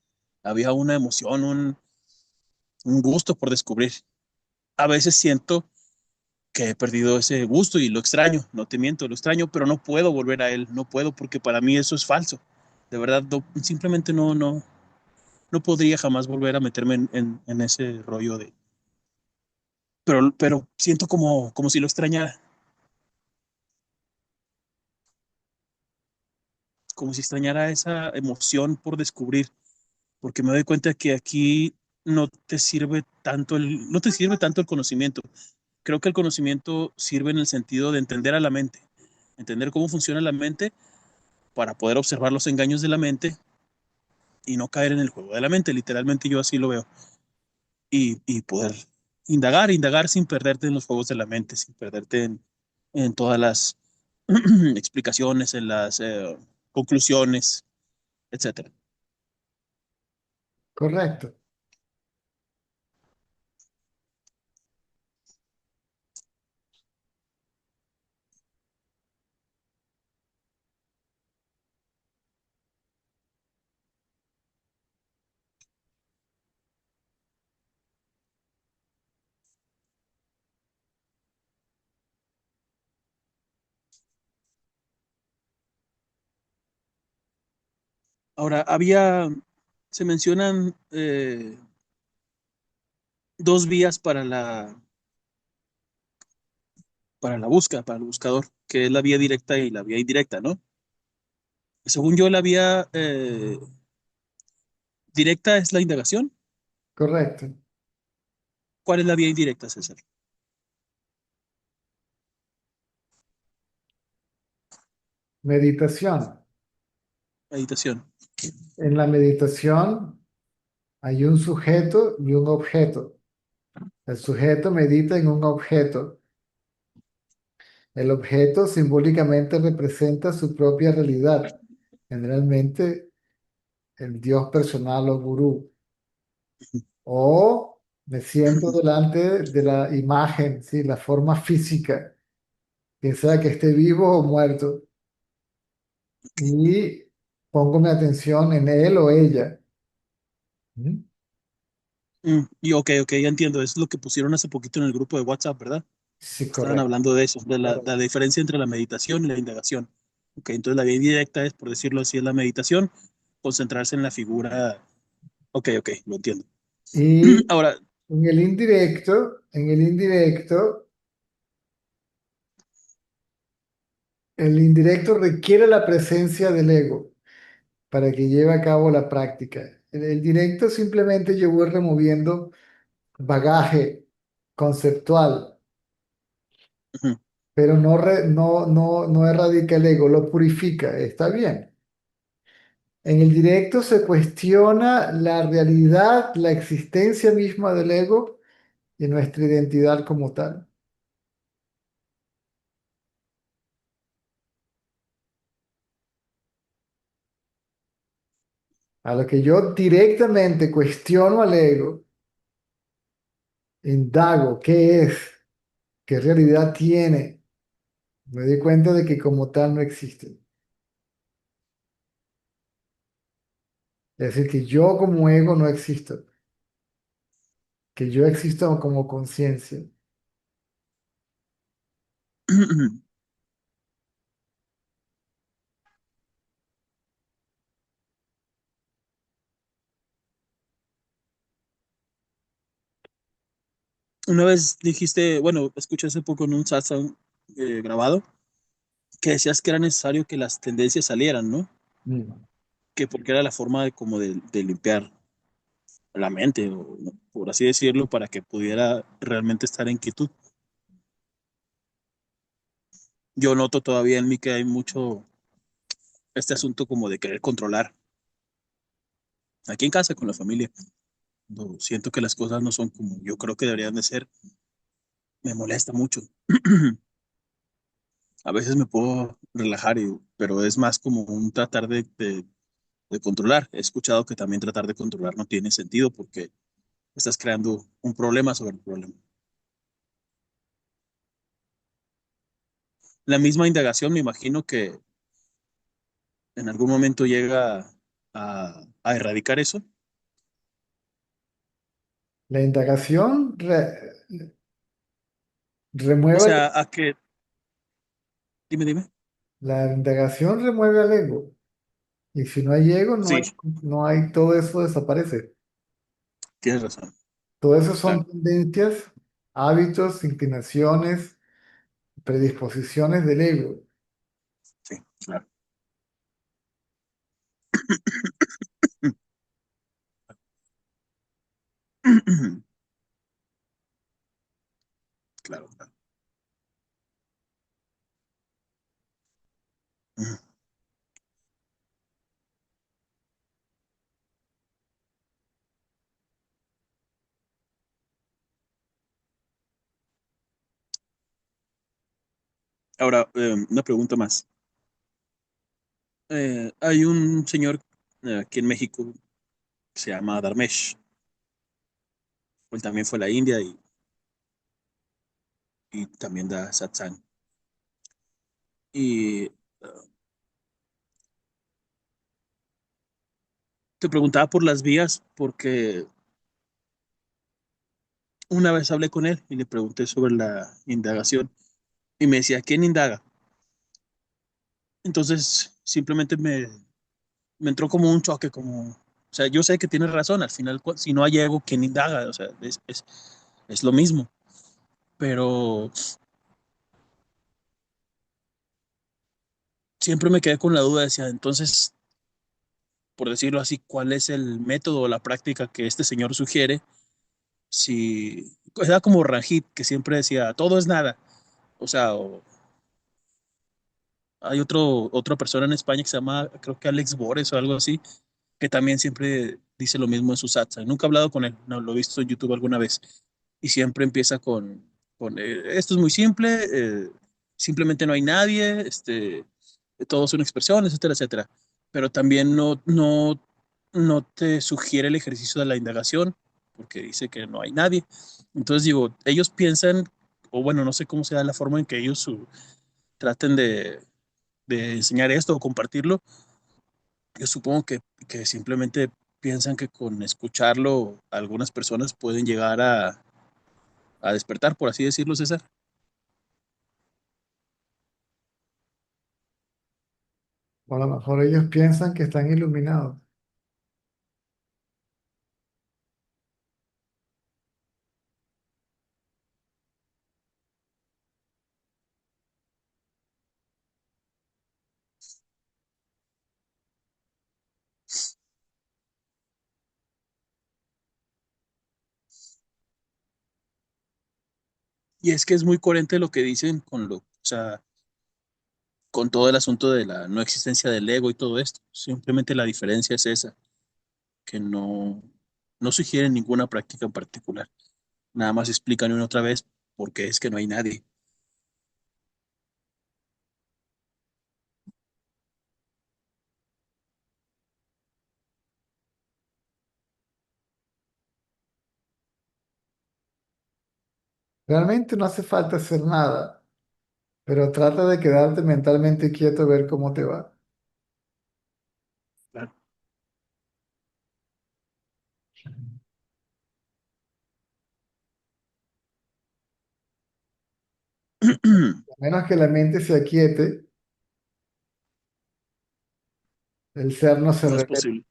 Había una emoción, un gusto por descubrir. A veces siento que he perdido ese gusto y lo extraño, no te miento, lo extraño, pero no puedo volver a él, no puedo porque para mí eso es falso. De verdad, simplemente no podría jamás volver a meterme en ese rollo de... Pero siento como si lo extrañara, como si extrañara esa emoción por descubrir, porque me doy cuenta que aquí no te sirve tanto el conocimiento. Creo que el conocimiento sirve en el sentido de entender a la mente, entender cómo funciona la mente para poder observar los engaños de la mente y no caer en el juego de la mente. Literalmente yo así lo veo. Y poder indagar sin perderte en los juegos de la mente, sin perderte en todas las explicaciones, en las conclusiones, etcétera. Correcto. Ahora, se mencionan dos vías para la búsqueda, para el buscador, que es la vía directa y la vía indirecta, ¿no? Según yo, la vía directa es la indagación. Correcto. ¿Cuál es la vía indirecta, César? Meditación. Meditación. En la meditación hay un sujeto y un objeto. El sujeto medita en un objeto. El objeto simbólicamente representa su propia realidad, generalmente el Dios personal o gurú. O me siento delante de la imagen, ¿sí? La forma física, quien sea que esté vivo o muerto, y pongo mi atención en él o ella. ¿Mm? Y ok, ya entiendo. Es lo que pusieron hace poquito en el grupo de WhatsApp, ¿verdad? Sí, Estaban correcto. hablando de eso, de la Correcto. diferencia entre la meditación y la indagación. Ok, entonces la vía indirecta es, por decirlo así, es la meditación, concentrarse en la figura. Ok, lo entiendo. Y Ahora, en el indirecto requiere la presencia del ego para que lleve a cabo la práctica. El directo simplemente yo voy removiendo bagaje conceptual, ujú, pero no erradica el ego, lo purifica, está bien. En el directo se cuestiona la realidad, la existencia misma del ego y nuestra identidad como tal. A lo que yo directamente cuestiono al ego, indago qué es, qué realidad tiene, Me di cuenta de que como tal no existe. Es decir, que yo como ego no existo, que yo existo como conciencia. Una vez dijiste, bueno, escuché hace poco en un satsang grabado, que decías que era necesario que las tendencias salieran, ¿no? Mm. Que porque era la forma de como de limpiar la mente, o, ¿no? Por así decirlo, para que pudiera realmente estar en quietud. Yo noto todavía en mí que hay mucho este asunto como de querer controlar. Aquí en casa, con la familia, cuando siento que las cosas no son como yo creo que deberían de ser, me molesta mucho. A veces me puedo relajar, pero es más como un tratar de controlar. He escuchado que también tratar de controlar no tiene sentido porque estás creando un problema sobre el problema. La misma indagación, me imagino que en algún momento llega a erradicar eso. La indagación O remueve, sea, a que, dime, la indagación remueve al ego. Y si no hay ego, sí, no hay, todo eso desaparece. tienes razón, Todo eso son claro, tendencias, hábitos, inclinaciones, predisposiciones del ego. sí, claro. Claro, claro. Ahora, una pregunta más. Hay un señor aquí en México que se llama Dharmesh. Él también fue a la India y también da satsang. Y te preguntaba por las vías porque una vez hablé con él y le pregunté sobre la indagación y me decía, ¿quién indaga? Entonces simplemente me entró como un choque, como, o sea, yo sé que tiene razón, al final, si no hay ego, ¿quién indaga? O sea, es lo mismo, pero siempre me quedé con la duda, decía, entonces, por decirlo así, ¿cuál es el método o la práctica que este señor sugiere? Si era como Ranjit, que siempre decía, todo es nada, o sea, hay otra persona en España que se llama, creo que Alex Bores o algo así, que también siempre dice lo mismo en sus satsang. Nunca he hablado con él, no lo he visto en YouTube alguna vez. Y siempre empieza con esto es muy simple, simplemente no hay nadie, todo es una expresión, etcétera, etcétera. Pero también no te sugiere el ejercicio de la indagación, porque dice que no hay nadie. Entonces digo, ellos piensan, o bueno, no sé cómo sea la forma en que ellos traten de enseñar esto o compartirlo. Yo supongo que simplemente piensan que con escucharlo algunas personas pueden llegar a despertar, por así decirlo, César. O a lo mejor ellos piensan que están iluminados. Y es que es muy coherente lo que dicen o sea, con todo el asunto de la no existencia del ego y todo esto. Simplemente la diferencia es esa, que no sugieren ninguna práctica en particular. Nada más explican una otra vez por qué es que no hay nadie. Realmente no hace falta hacer nada. pero trata de quedarte mentalmente quieto a ver cómo te va. Claro. A menos que la mente se aquiete, el ser no se No es revela. posible.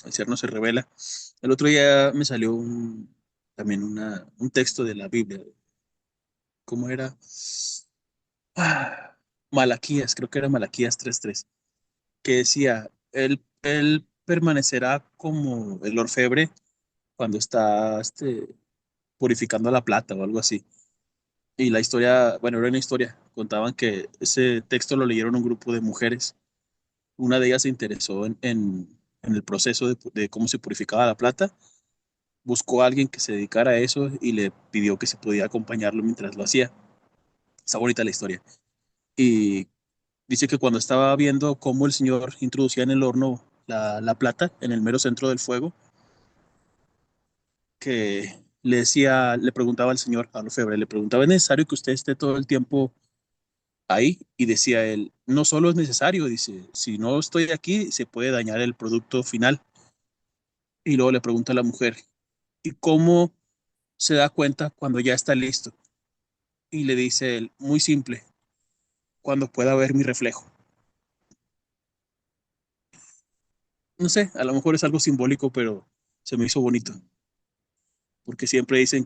El ser no se revela. El otro día me salió también un texto de la Biblia. ¿Cómo era? Malaquías, creo que era Malaquías 3:3, que decía, él permanecerá como el orfebre cuando está purificando la plata o algo así. Y la historia, bueno, era una historia, contaban que ese texto lo leyeron un grupo de mujeres. Una de ellas se interesó en el proceso de cómo se purificaba la plata, buscó a alguien que se dedicara a eso y le pidió que se podía acompañarlo mientras lo hacía. Está bonita la historia. Y dice que cuando estaba viendo cómo el señor introducía en el horno la plata en el mero centro del fuego, que le preguntaba al señor, a Lefebvre, le preguntaba, ¿es necesario que usted esté todo el tiempo ahí? Y decía él, no solo es necesario, dice, si no estoy aquí, se puede dañar el producto final. Y luego le pregunta a la mujer, ¿y cómo se da cuenta cuando ya está listo? Y le dice él, muy simple, cuando pueda ver mi reflejo. No sé, a lo mejor es algo simbólico, pero se me hizo bonito, porque siempre dicen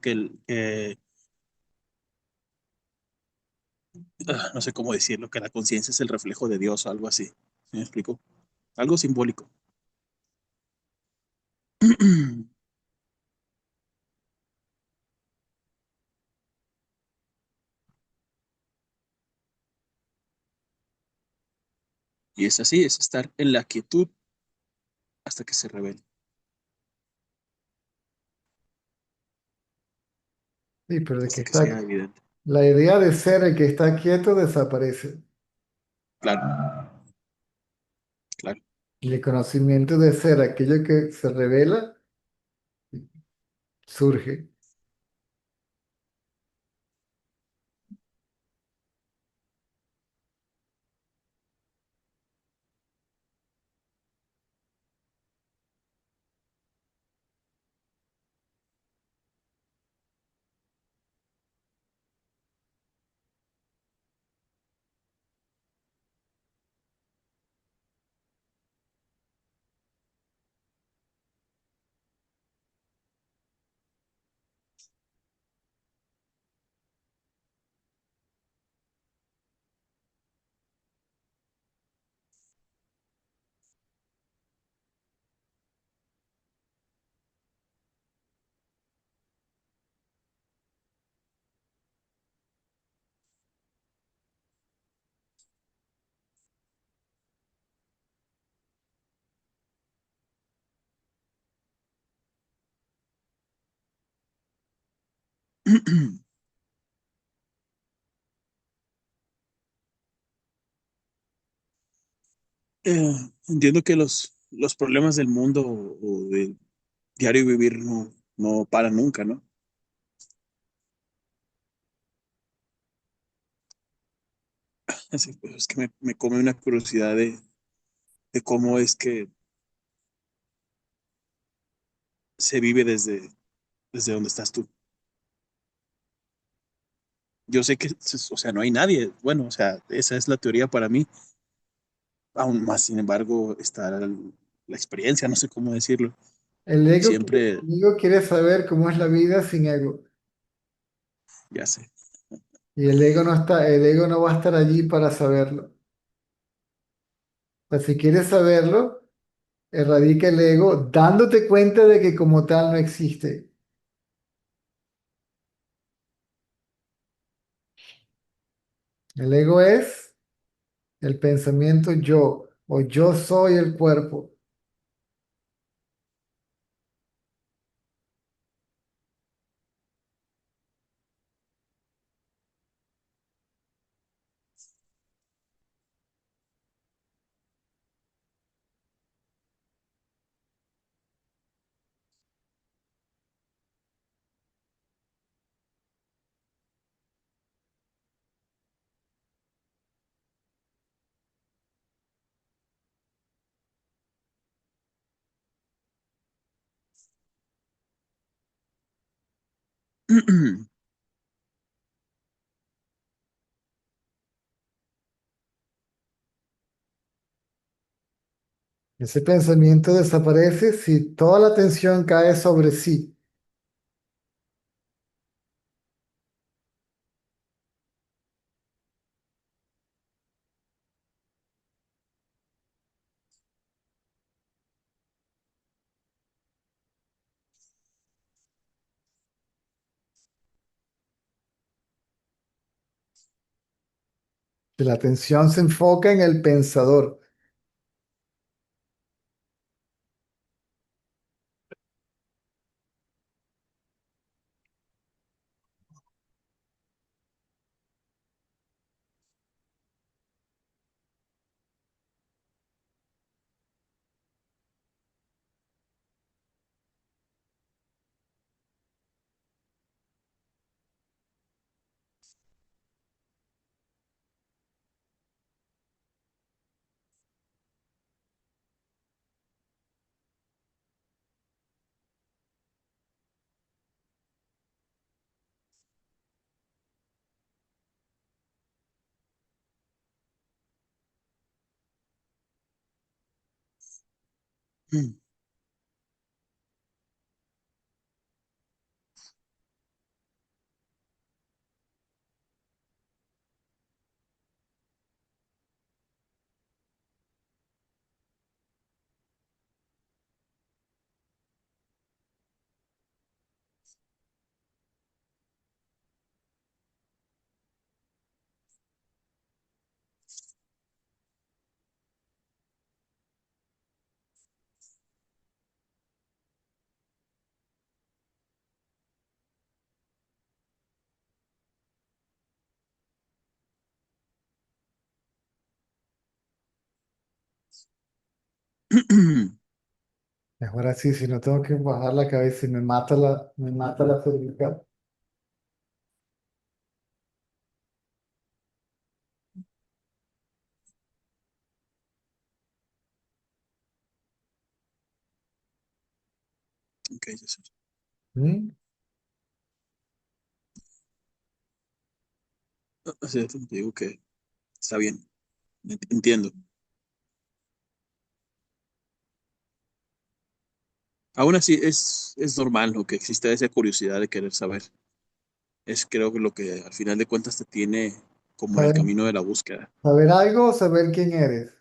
no sé cómo decirlo, que la conciencia es el reflejo de Dios o algo así. ¿Sí me explico? Algo simbólico. Y es así, es estar en la quietud hasta que se revele, Sí, pero de que hasta que está, sea evidente. la idea de ser el que está quieto desaparece. Claro, claro. Y el conocimiento de ser aquello que se revela surge. Eh, entiendo que los problemas del mundo o del diario vivir no paran nunca, ¿no? Así, pues, es que me come una curiosidad de cómo es que se vive desde donde estás tú. Yo sé que, o sea, no hay nadie. Bueno, o sea, esa es la teoría para mí. Aún más, sin embargo, está la experiencia, no sé cómo decirlo. Siempre, El ego quiere saber cómo es la vida sin ego. ya sé. Y el ego no está, el ego no va a estar allí para saberlo. O sea, si quieres saberlo, erradica el ego dándote cuenta de que como tal no existe. El ego es el pensamiento yo o yo soy el cuerpo. Ese pensamiento desaparece si toda la atención cae sobre sí. Si la atención se enfoca en el pensador. Mejor así, si no tengo que bajar la cabeza y me mata la cervical. Ok, Jesús. ¿Mm? O sea, te digo que está bien, entiendo. Aún así, es normal lo que existe esa curiosidad de querer saber. Es creo que lo que al final de cuentas te tiene como en el ¿Saber, camino de la búsqueda. saber algo o saber quién eres?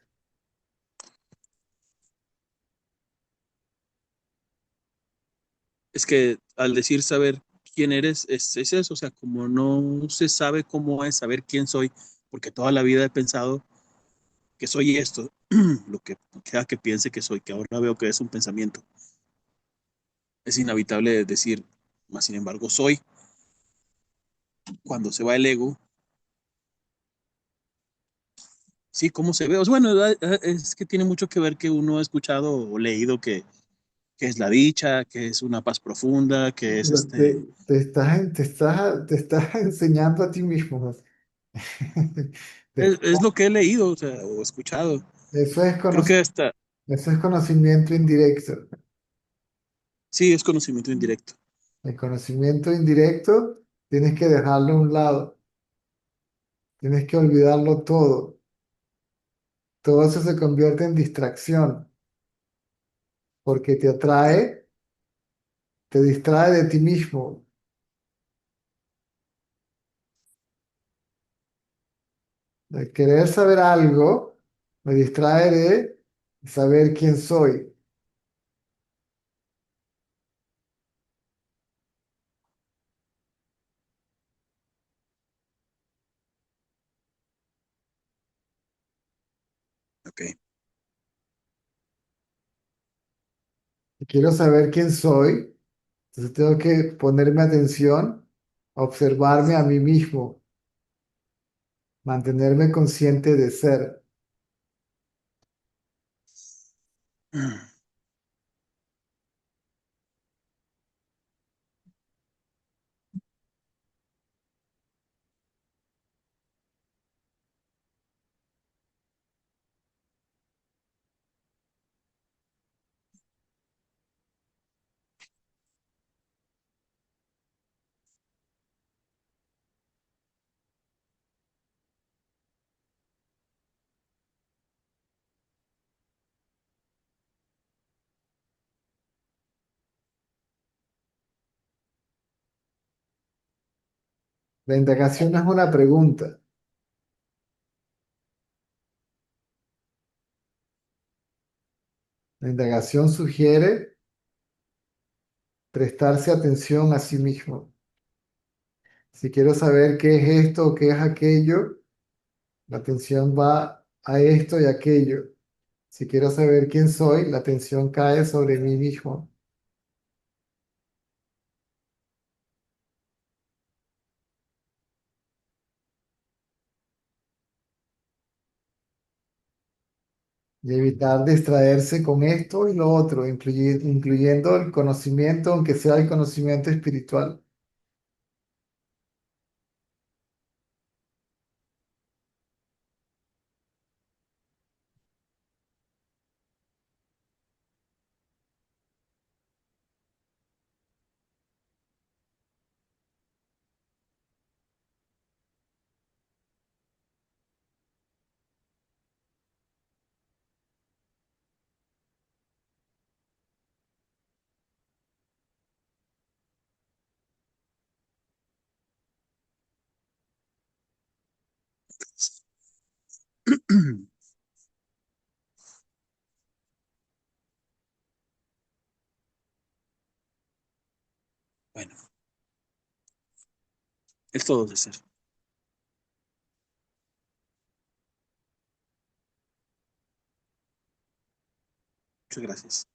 Es que al decir saber quién eres, es eso, o sea, como no se sabe cómo es saber quién soy, porque toda la vida he pensado que soy esto, lo que sea que piense que soy, que ahora veo que es un pensamiento. Es inevitable decir, más sin embargo, soy. Cuando se va el ego, sí, ¿cómo se ve? O sea, bueno, es que tiene mucho que ver que uno ha escuchado o leído que es la dicha, que es una paz profunda, que es Pero te estás enseñando a ti mismo. Te es estás- lo que he leído, o sea, o escuchado. Eso es Creo que hasta, eso es conocimiento indirecto. sí, es conocimiento indirecto. El conocimiento indirecto tienes que dejarlo a un lado, tienes que olvidarlo todo. Todo eso se convierte en distracción porque te distrae de ti mismo. El querer saber algo me distrae de saber quién soy. Ok. Si quiero saber quién soy, entonces tengo que ponerme atención, a observarme a mí mismo, mantenerme consciente de ser. La indagación no es una pregunta. La indagación sugiere prestarse atención a sí mismo. Si quiero saber qué es esto o qué es aquello, la atención va a esto y aquello. Si quiero saber quién soy, la atención cae sobre mí mismo. Y evitar distraerse con esto y lo otro, incluyendo el conocimiento, aunque sea el conocimiento espiritual. Bueno, es todo de ser. Muchas gracias.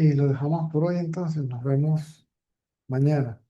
Y lo dejamos por hoy entonces. Nos vemos mañana.